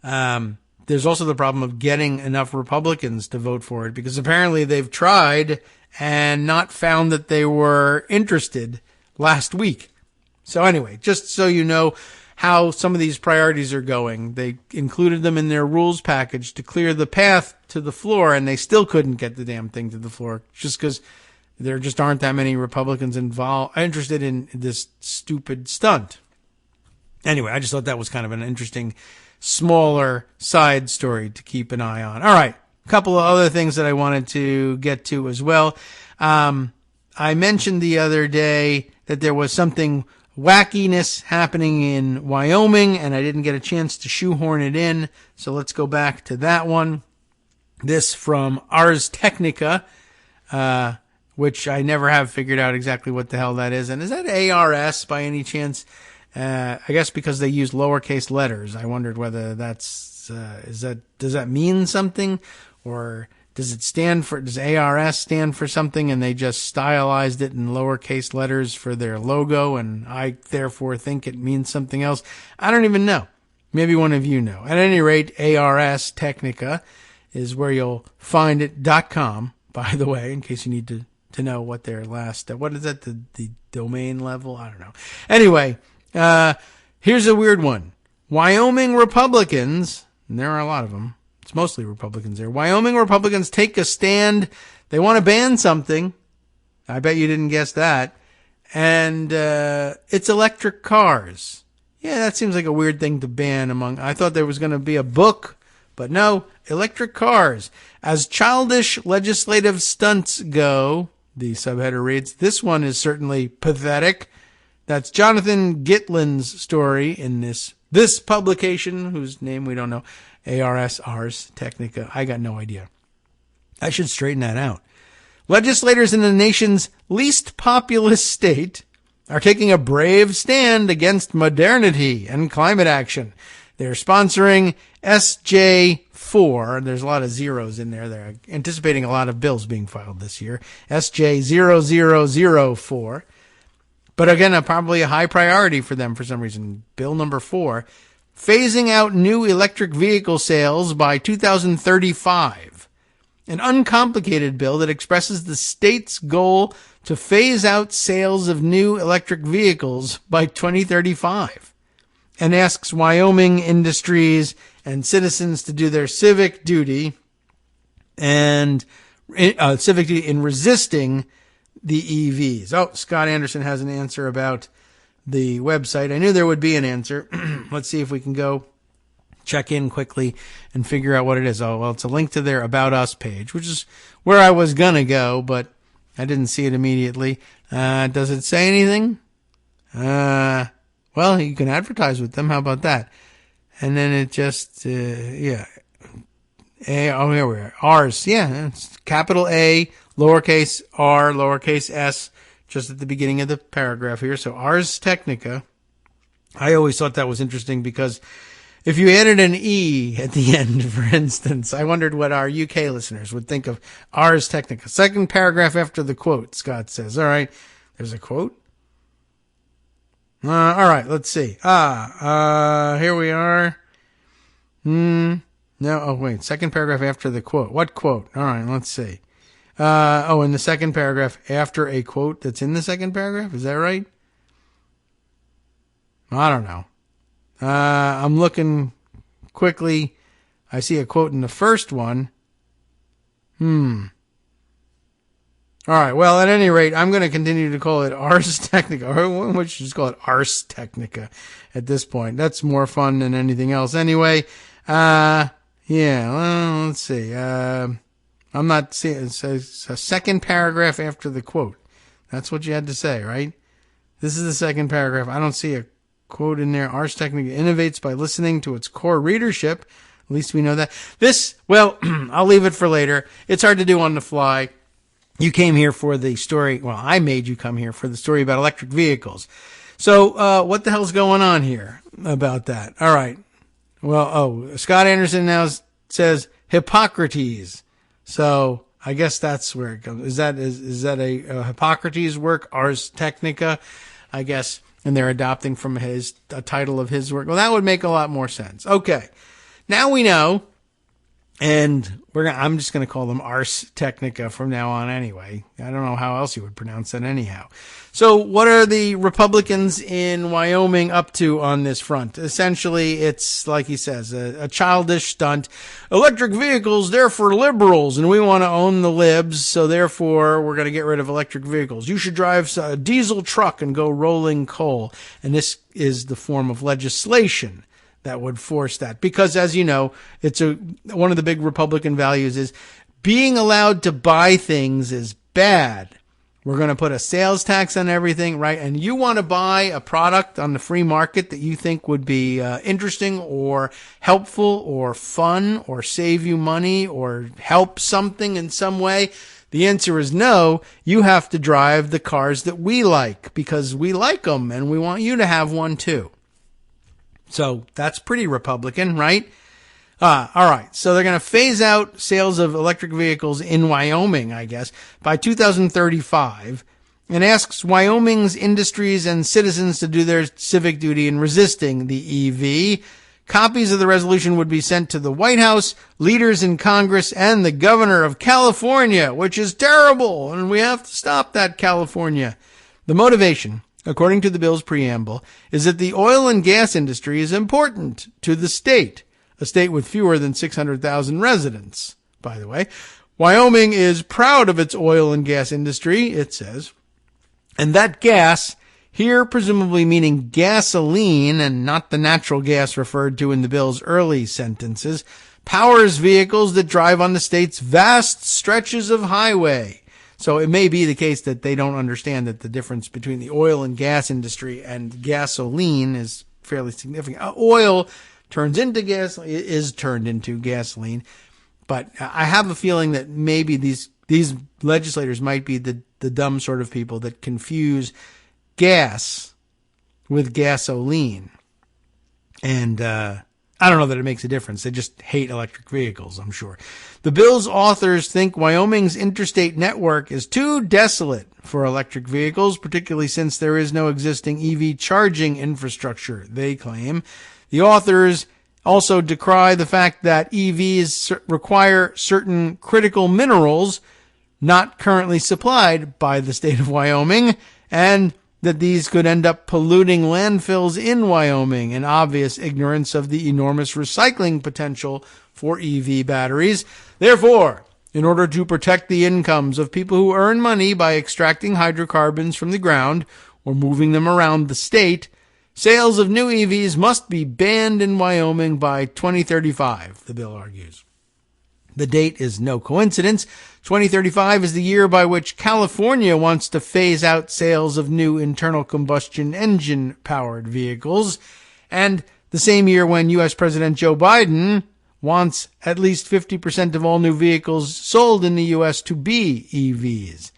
there's also the problem of getting enough Republicans to vote for it, because apparently they've tried and not found that they were interested last week. So anyway, just so you know how some of these priorities are going. They included them in their rules package to clear the path to the floor, and they still couldn't get the damn thing to the floor just because there just aren't that many Republicans interested in this stupid stunt. Anyway, I just thought that was kind of an interesting, smaller side story to keep an eye on. All right, a couple of other things that I wanted to get to as well. I mentioned the other day that there was something wackiness happening in Wyoming, and I didn't get a chance to shoehorn it in, so let's go back to that one. This from Ars Technica, which I never have figured out exactly what the hell that is. And is that ARS by any chance? I guess because they use lowercase letters. I wondered whether does that mean something, or does ARS stand for something and they just stylized it in lowercase letters for their logo, and I therefore think it means something else? I don't even know. Maybe one of you know. At any rate, Ars Technica is where you'll find it, .com, by the way, in case you need to know what their last, what is that, the domain level? I don't know. Anyway, here's a weird one. Wyoming Republicans, and there are a lot of them, it's mostly Republicans there. Wyoming Republicans take a stand. They want to ban something. I bet you didn't guess that. And it's electric cars. Yeah, that seems like a weird thing to ban I thought there was going to be a book, but no, electric cars. As childish legislative stunts go, the subheader reads, this one is certainly pathetic. That's Jonathan Gitlin's story in this publication, whose name we don't know. Ars Technica. I got no idea. I should straighten that out. Legislators in the nation's least populous state are taking a brave stand against modernity and climate action. They're sponsoring SJ4. There's a lot of zeros in there. They're anticipating a lot of bills being filed this year. SJ0004. But again, probably a high priority for them for some reason. Bill number 4. Phasing out new electric vehicle sales by 2035. An uncomplicated bill that expresses the state's goal to phase out sales of new electric vehicles by 2035 and asks Wyoming industries and citizens to do their civic duty in resisting the EVs. Oh, Scott Anderson has an answer about the website. I knew there would be an answer. Let's see if we can go check in quickly and figure out what it is. Oh, well, it's a link to their About Us page, which is where I was going to go, but I didn't see it immediately. Does it say anything? Well, you can advertise with them. How about that? And then it just, here we are. Ars. Yeah, it's capital A, lowercase r, lowercase s, just at the beginning of the paragraph here. So Ars Technica. I always thought that was interesting because if you added an E at the end, for instance, I wondered what our UK listeners would think of Ars Technica. Second paragraph after the quote, Scott says. All right, there's a quote. All right, let's see. Here we are. No, oh wait, second paragraph after the quote. What quote? All right, let's see. In the second paragraph after a quote that's in the second paragraph? Is that right? I don't know. I'm looking quickly. I see a quote in the first one. All right. Well, at any rate, I'm going to continue to call it Ars Technica, or we should just call it Ars Technica at this point. That's more fun than anything else. Anyway, well, let's see. I'm not seeing, it's a second paragraph after the quote. That's what you had to say, right? This is the second paragraph. I don't see a quote in there. Ars Technica innovates by listening to its core readership. At least we know that. I'll leave it for later. It's hard to do on the fly. You came here for the story. Well, I made you come here for the story about electric vehicles. So, what the hell's going on here about that? All right. Well, Scott Anderson now says Hippocrates. So I guess that's where it comes. Is that a Hippocrates work, Ars Technica, I guess, and they're adopting from a title of his work? Well, that would make a lot more sense. Okay. Now we know And I'm just going to call them Ars Technica from now on anyway. I don't know how else you would pronounce that anyhow. So what are the Republicans in Wyoming up to on this front? Essentially, it's, like he says, a childish stunt. Electric vehicles, they're for liberals, and we want to own the libs, so therefore we're going to get rid of electric vehicles. You should drive a diesel truck and go rolling coal. And this is the form of legislation that would force that. Because, as you know, it's one of the big Republican values is being allowed to buy things is bad. We're going to put a sales tax on everything, right? And you want to buy a product on the free market that you think would be interesting or helpful or fun or save you money or help something in some way. The answer is no. You have to drive the cars that we like because we like them and we want you to have one too. So that's pretty Republican, right? All right. So they're going to phase out sales of electric vehicles in Wyoming, I guess, by 2035, and asks Wyoming's industries and citizens to do their civic duty in resisting the EV. Copies of the resolution would be sent to the White House, leaders in Congress, and the governor of California, which is terrible, and we have to stop that, California. The motivation, according to the bill's preamble, is that the oil and gas industry is important to the state, a state with fewer than 600,000 residents, by the way. Wyoming is proud of its oil and gas industry, it says, and that gas, here presumably meaning gasoline and not the natural gas referred to in the bill's early sentences, powers vehicles that drive on the state's vast stretches of highway. So it may be the case that they don't understand that the difference between the oil and gas industry and gasoline is fairly significant. Oil is turned into gasoline, but I have a feeling that maybe these legislators might be the dumb sort of people that confuse gas with gasoline. And I don't know that it makes a difference. They just hate electric vehicles, I'm sure. The bill's authors think Wyoming's interstate network is too desolate for electric vehicles, particularly since there is no existing EV charging infrastructure, they claim. The authors also decry the fact that EVs require certain critical minerals not currently supplied by the state of Wyoming, and that these could end up polluting landfills in Wyoming, in obvious ignorance of the enormous recycling potential for EV batteries. Therefore, in order to protect the incomes of people who earn money by extracting hydrocarbons from the ground or moving them around the state, sales of new EVs must be banned in Wyoming by 2035, the bill argues. The date is no coincidence. 2035 is the year by which California wants to phase out sales of new internal combustion engine-powered vehicles, and the same year when U.S. President Joe Biden wants at least 50% of all new vehicles sold in the U.S. to be EVs.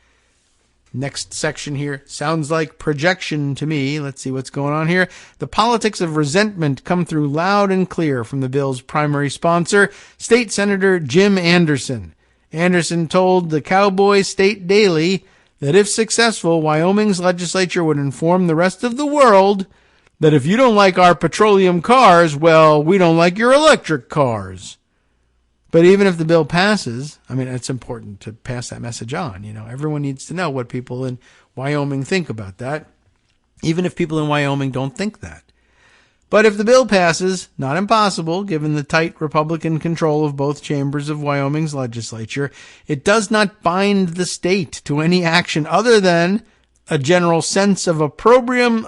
Next section here sounds like projection to me. Let's see what's going on here. The politics of resentment come through loud and clear from the bill's primary sponsor, State Senator Jim Anderson. Anderson told the Cowboy State Daily that if successful, Wyoming's legislature would inform the rest of the world that if you don't like our petroleum cars, well, we don't like your electric cars. But even if the bill passes, I mean, it's important to pass that message on. You know, everyone needs to know what people in Wyoming think about that, even if people in Wyoming don't think that. But if the bill passes, not impossible, given the tight Republican control of both chambers of Wyoming's legislature, it does not bind the state to any action other than a general sense of opprobrium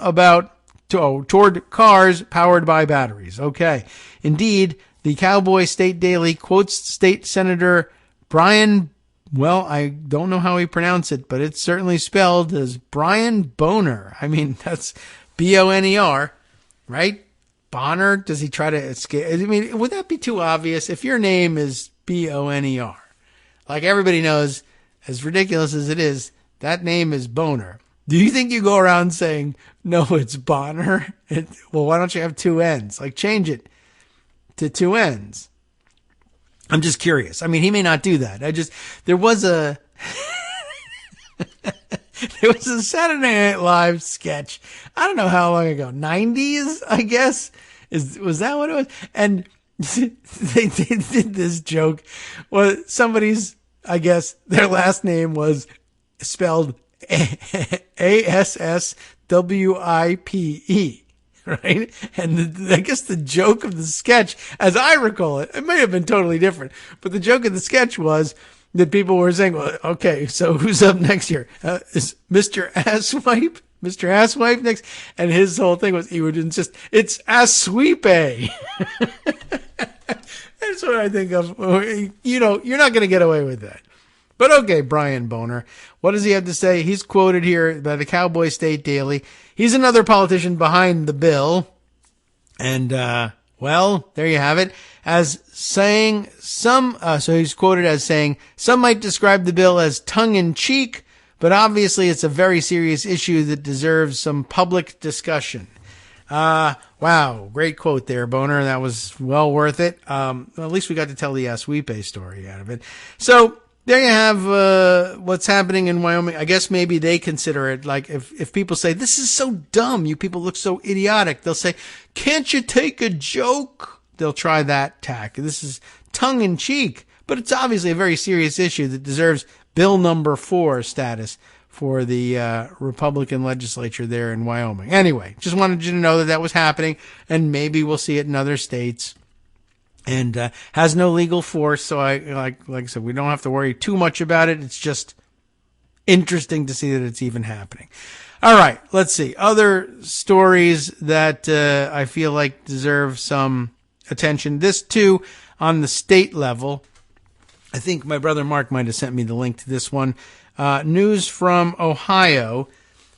toward cars powered by batteries. Okay. Indeed, the Cowboy State Daily quotes State Senator Brian, well, I don't know how he pronounced it, but it's certainly spelled as Brian Boner. I mean, that's B-O-N-E-R, right? Bonner? Does he try to escape? I mean, would that be too obvious? If your name is B-O-N-E-R, like everybody knows, as ridiculous as it is, that name is Boner. Do you think you go around saying, no, it's Bonner? Well, why don't you have two N's? Like, change it to two N's. I'm just curious. I mean, he may not do that. There was a Saturday Night Live sketch. I don't know how long ago, 90s, I guess. Was that what it was? And they did this joke. Well, somebody's, I guess, their last name was spelled ASSWIPE. Right? And I guess the joke of the sketch, as I recall it, it may have been totally different, but the joke of the sketch was that people were saying, well, okay, so who's up next year? Is Mr. Asswipe? Mr. Asswipe next? And his whole thing was, he would insist, it's Asswipe. That's what I think of. You know, you're not going to get away with that. But okay, Brian Boner. What does he have to say? He's quoted here by the Cowboy State Daily. He's another politician behind the bill. And, well, there you have it. As saying so he's quoted as saying, some might describe the bill as tongue-in-cheek, but obviously it's a very serious issue that deserves some public discussion. Wow, great quote there, Boner. That was well worth it. Well, at least we got to tell the Aswipe story out of it. So, there you have what's happening in Wyoming. I guess maybe they consider it like if people say, this is so dumb, you people look so idiotic, they'll say, can't you take a joke? They'll try that tack. This is tongue-in-cheek, but it's obviously a very serious issue that deserves Bill number 4 status for the Republican legislature there in Wyoming. Anyway, just wanted you to know that that was happening, and maybe we'll see it in other states. And has no legal force, so like I said, we don't have to worry too much about it. It's just interesting to see that it's even happening. All right, let's see. Other stories that I feel like deserve some attention. This, too, on the state level. I think my brother Mark might have sent me the link to this one. News from Ohio,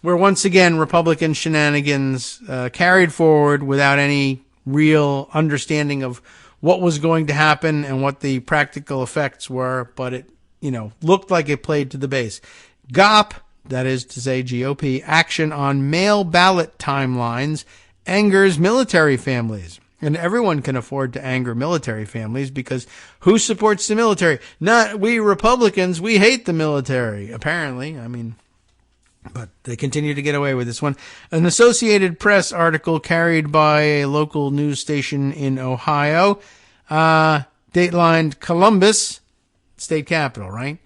where once again Republican shenanigans carried forward without any real understanding of what was going to happen and what the practical effects were, but it, looked like it played to the base. GOP, that is to say GOP, action on mail ballot timelines angers military families. And everyone can afford to anger military families because who supports the military? Not we Republicans. We hate the military, apparently. But they continue to get away with this one. An Associated Press article carried by a local news station in Ohio, datelined Columbus, state capital, right?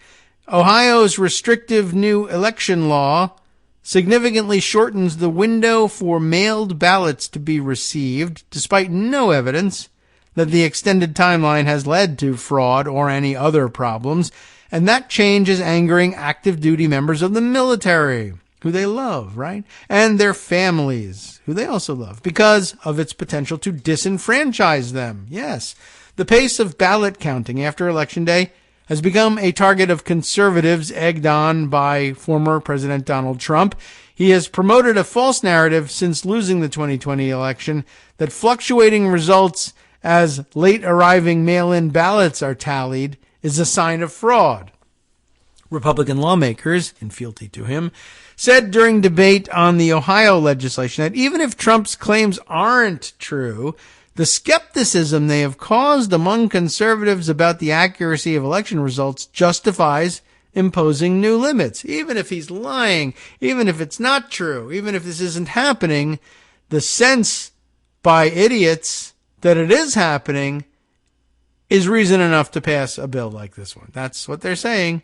Ohio's restrictive new election law significantly shortens the window for mailed ballots to be received, despite no evidence that the extended timeline has led to fraud or any other problems. And that change is angering active duty members of the military, who they love, right? And their families, who they also love, because of its potential to disenfranchise them. Yes. The pace of ballot counting after Election Day has become a target of conservatives egged on by former President Donald Trump. He has promoted a false narrative since losing the 2020 election that fluctuating results as late arriving mail-in ballots are tallied is a sign of fraud. Republican lawmakers, in fealty to him, said during debate on the Ohio legislation that even if Trump's claims aren't true, the skepticism they have caused among conservatives about the accuracy of election results justifies imposing new limits. Even if he's lying, even if it's not true, even if this isn't happening, the sense by idiots that it is happening is reason enough to pass a bill like this one. That's what they're saying.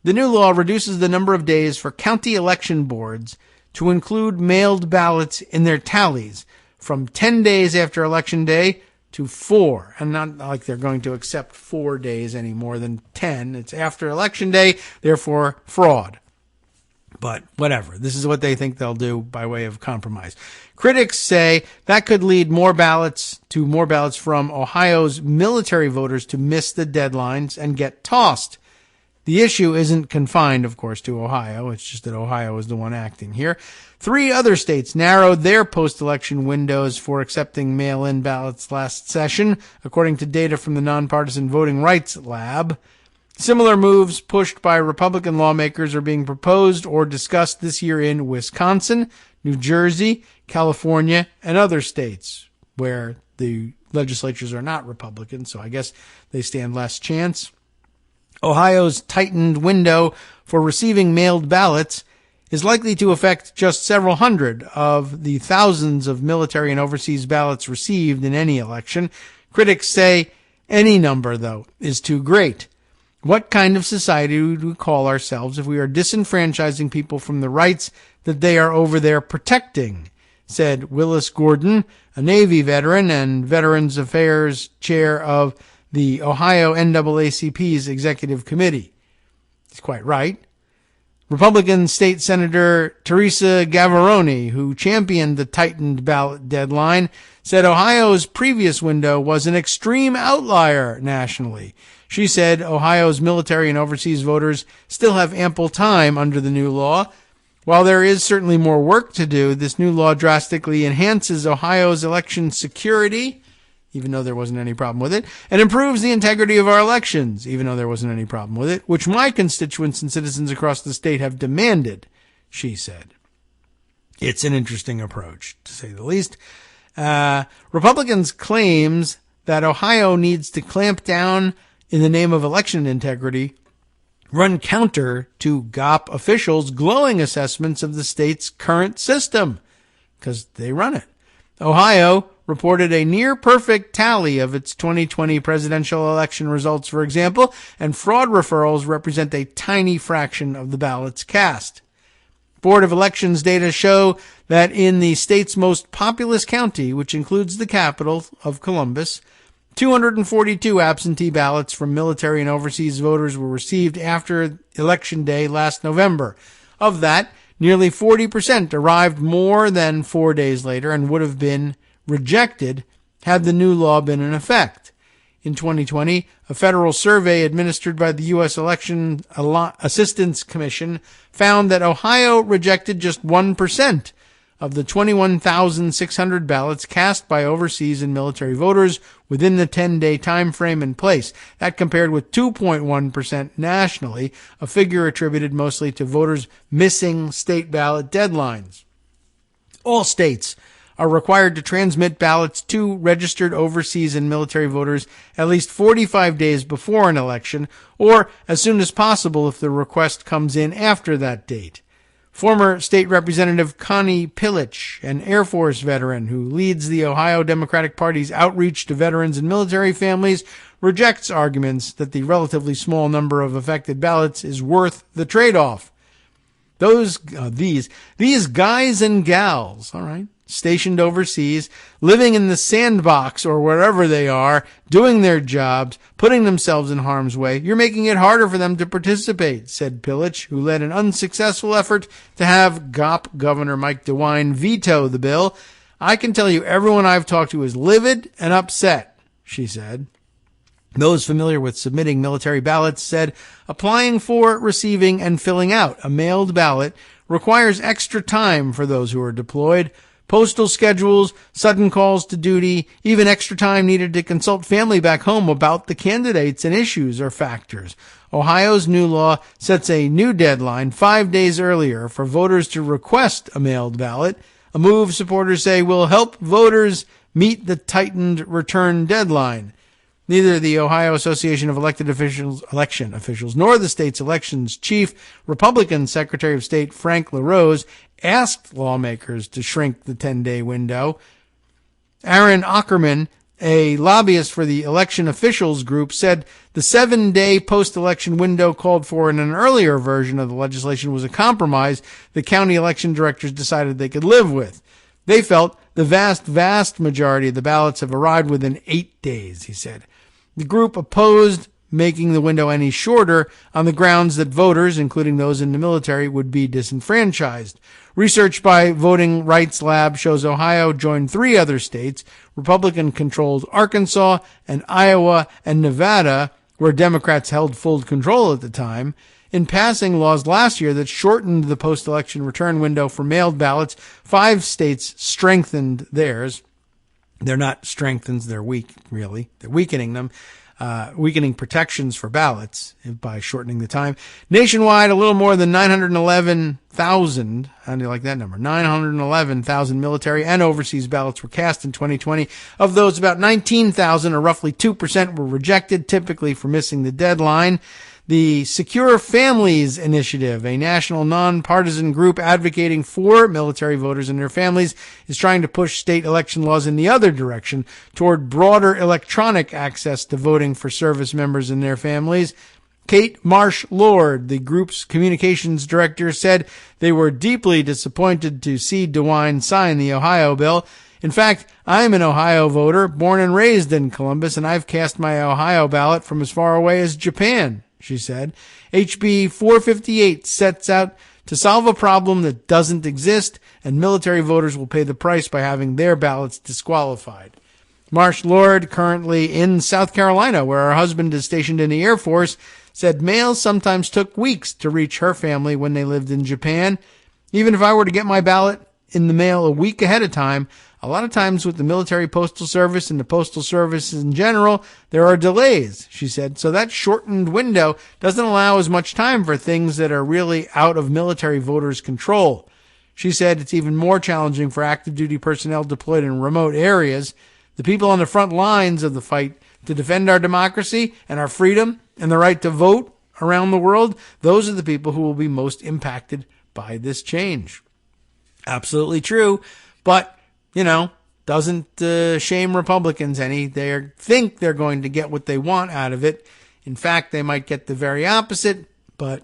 The new law reduces the number of days for county election boards to include mailed ballots in their tallies from 10 days after Election Day to 4. And not like they're going to accept 4 days any more than 10. It's after Election Day, therefore fraud. But whatever. This is what they think they'll do by way of compromise. Critics say that could lead more ballots from Ohio's military voters to miss the deadlines and get tossed. The issue isn't confined, of course, to Ohio. It's just that Ohio is the one acting here. 3 other states narrowed their post-election windows for accepting mail-in ballots last session, according to data from the Nonpartisan Voting Rights Lab. Similar moves pushed by Republican lawmakers are being proposed or discussed this year in Wisconsin, New Jersey, California, and other states where the legislatures are not Republican, so I guess they stand less chance. Ohio's tightened window for receiving mailed ballots is likely to affect just several hundred of the thousands of military and overseas ballots received in any election. Critics say any number, though, is too great. What kind of society would we call ourselves if we are disenfranchising people from the rights that they are over there protecting? Said Willis Gordon, a Navy veteran and Veterans Affairs chair of the Ohio NAACP's Executive Committee. He's quite right. Republican State Senator Teresa Gavaroni, who championed the tightened ballot deadline, said Ohio's previous window was an extreme outlier nationally. She said Ohio's military and overseas voters still have ample time under the new law. While there is certainly more work to do, this new law drastically enhances Ohio's election security, even though there wasn't any problem with it, and improves the integrity of our elections, even though there wasn't any problem with it, which my constituents and citizens across the state have demanded, she said. It's an interesting approach, to say the least. Republicans' claims that Ohio needs to clamp down in the name of election integrity run counter to GOP officials' glowing assessments of the state's current system, because they run it. Ohio reported a near-perfect tally of its 2020 presidential election results, for example, and fraud referrals represent a tiny fraction of the ballots cast. Board of Elections data show that in the state's most populous county, which includes the capital of Columbus, 242 absentee ballots from military and overseas voters were received after Election Day last November. Of that, nearly 40% arrived more than 4 days later and would have been rejected had the new law been in effect. In 2020, a federal survey administered by the U.S. Election Assistance Commission found that Ohio rejected just 1% of the 21,600 ballots cast by overseas and military voters within the 10-day time frame in place. That compared with 2.1% nationally, a figure attributed mostly to voters missing state ballot deadlines. All states are required to transmit ballots to registered overseas and military voters at least 45 days before an election, or as soon as possible if the request comes in after that date. Former State Representative Connie Pillich, an Air Force veteran who leads the Ohio Democratic Party's outreach to veterans and military families, rejects arguments that the relatively small number of affected ballots is worth the trade-off. These guys and gals, all right, stationed overseas, living in the sandbox or wherever they are, doing their jobs, putting themselves in harm's way. You're making it harder for them to participate, said Pillich, who led an unsuccessful effort to have GOP Governor Mike DeWine veto the bill. I can tell you everyone I've talked to is livid and upset, she said. Those familiar with submitting military ballots said applying for, receiving, and filling out a mailed ballot requires extra time for those who are deployed. Postal schedules, sudden calls to duty, even extra time needed to consult family back home about the candidates and issues are factors. Ohio's new law sets a new deadline 5 days earlier for voters to request a mailed ballot, a move supporters say will help voters meet the tightened return deadline. Neither the Ohio Association of election officials, nor the state's elections chief, Republican Secretary of State Frank LaRose, asked lawmakers to shrink the 10-day window. Aaron Ackerman, a lobbyist for the election officials group, said the 7-day post-election window called for in an earlier version of the legislation was a compromise the county election directors decided they could live with. They felt the vast majority of the ballots have arrived within 8 days, he said. The group opposed making the window any shorter on the grounds that voters, including those in the military, would be disenfranchised. Research by Voting Rights Lab shows Ohio joined 3 other states, Republican-controlled Arkansas and Iowa and Nevada, where Democrats held full control at the time, in passing laws last year that shortened the post-election return window for mailed ballots. 5 states strengthened theirs. They're not strengthened, they're weak, really. They're weakening them, weakening protections for ballots by shortening the time. Nationwide, a little more than 911,000, how do you like that number? 911,000 military and overseas ballots were cast in 2020. Of those, about 19,000, or roughly 2%, were rejected, typically for missing the deadline. The Secure Families Initiative, a national nonpartisan group advocating for military voters and their families, is trying to push state election laws in the other direction toward broader electronic access to voting for service members and their families. Kate Marsh-Lord, the group's communications director, said they were deeply disappointed to see DeWine sign the Ohio bill. In fact, I'm an Ohio voter, born and raised in Columbus, and I've cast my Ohio ballot from as far away as Japan, she said. HB 458 sets out to solve a problem that doesn't exist, and military voters will pay the price by having their ballots disqualified. Marsh-Lord, currently in South Carolina, where her husband is stationed in the Air Force, said mail sometimes took weeks to reach her family when they lived in Japan. Even if I were to get my ballot in the mail a week ahead of time, a lot of times with the military postal service and the postal service in general, there are delays, she said. So that shortened window doesn't allow as much time for things that are really out of military voters' control. She said it's even more challenging for active duty personnel deployed in remote areas. The people on the front lines of the fight to defend our democracy and our freedom and the right to vote around the world, those are the people who will be most impacted by this change. Absolutely true, but doesn't shame Republicans any. They think they're going to get what they want out of it. In fact, they might get the very opposite, but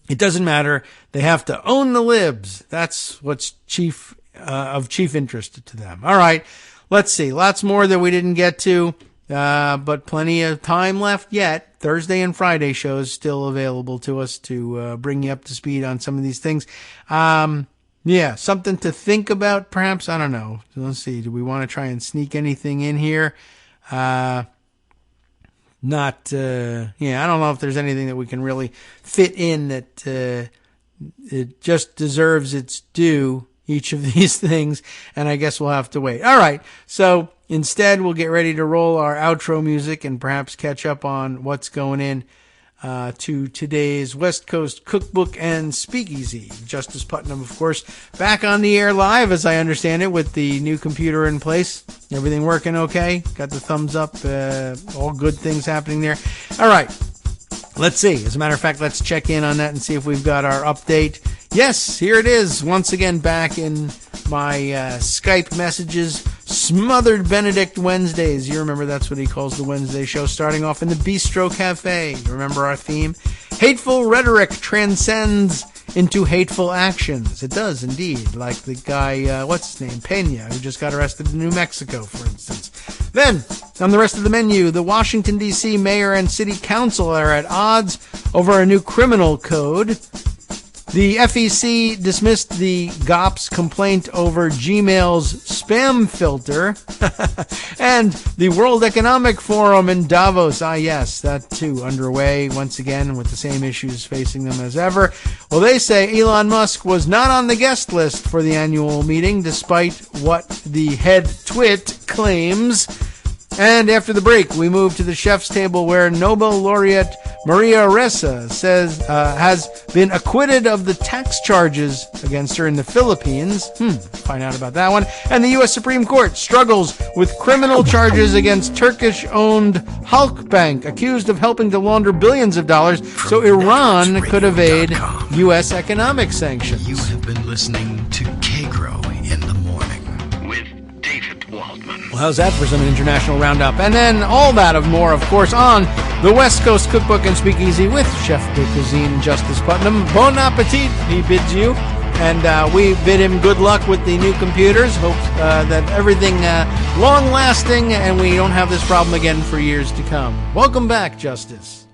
it doesn't matter. They have to own the libs. That's what's of chief interest to them. All right, let's see. Lots more that we didn't get to, but plenty of time left yet. Thursday and Friday shows still available to us to bring you up to speed on some of these things. Yeah, something to think about, perhaps. I don't know. Let's see. Do we want to try and sneak anything in here? I don't know if there's anything that we can really fit in that it just deserves its due, each of these things, and I guess we'll have to wait. All right, so instead we'll get ready to roll our outro music and perhaps catch up on what's going in to today's West Coast Cookbook and Speakeasy. Justice Putnam, of course, back on the air live, as I understand it, with the new computer in place. Everything working okay? Got the thumbs up? All good things happening there. All right. Let's see. As a matter of fact, let's check in on that and see if we've got our update. Yes, here it is. Once again, back in my Skype messages. Smothered Benedict Wednesdays. You remember that's what he calls the Wednesday show, starting off in the Bistro Cafe. You remember our theme? Hateful rhetoric transcends into hateful actions. It does indeed. Like the guy, what's his name? Pena, who just got arrested in New Mexico, for instance. Then, on the rest of the menu, the Washington, D.C. mayor and city council are at odds over a new criminal code. The FEC dismissed the GOP's complaint over Gmail's spam filter. And the World Economic Forum in Davos, yes, that too underway once again with the same issues facing them as ever. Well, they say Elon Musk was not on the guest list for the annual meeting, despite what the head twit claims. And after the break, we move to the chef's table where Nobel laureate Maria Ressa has been acquitted of the tax charges against her in the Philippines. Find out about that one. And the U.S. Supreme Court struggles with criminal charges against Turkish-owned Halkbank, accused of helping to launder billions of dollars so Iran could evade U.S. economic sanctions.
You have been listening to Kagro in the morning with David Waldman.
Well, how's that for some international roundup? And then all that and more, of course, on the West Coast Cookbook and Speakeasy with Chef de Cuisine Justice Putnam. Bon appetit, he bids you. And we bid him good luck with the new computers. Hope that everything long-lasting and we don't have this problem again for years to come. Welcome back, Justice.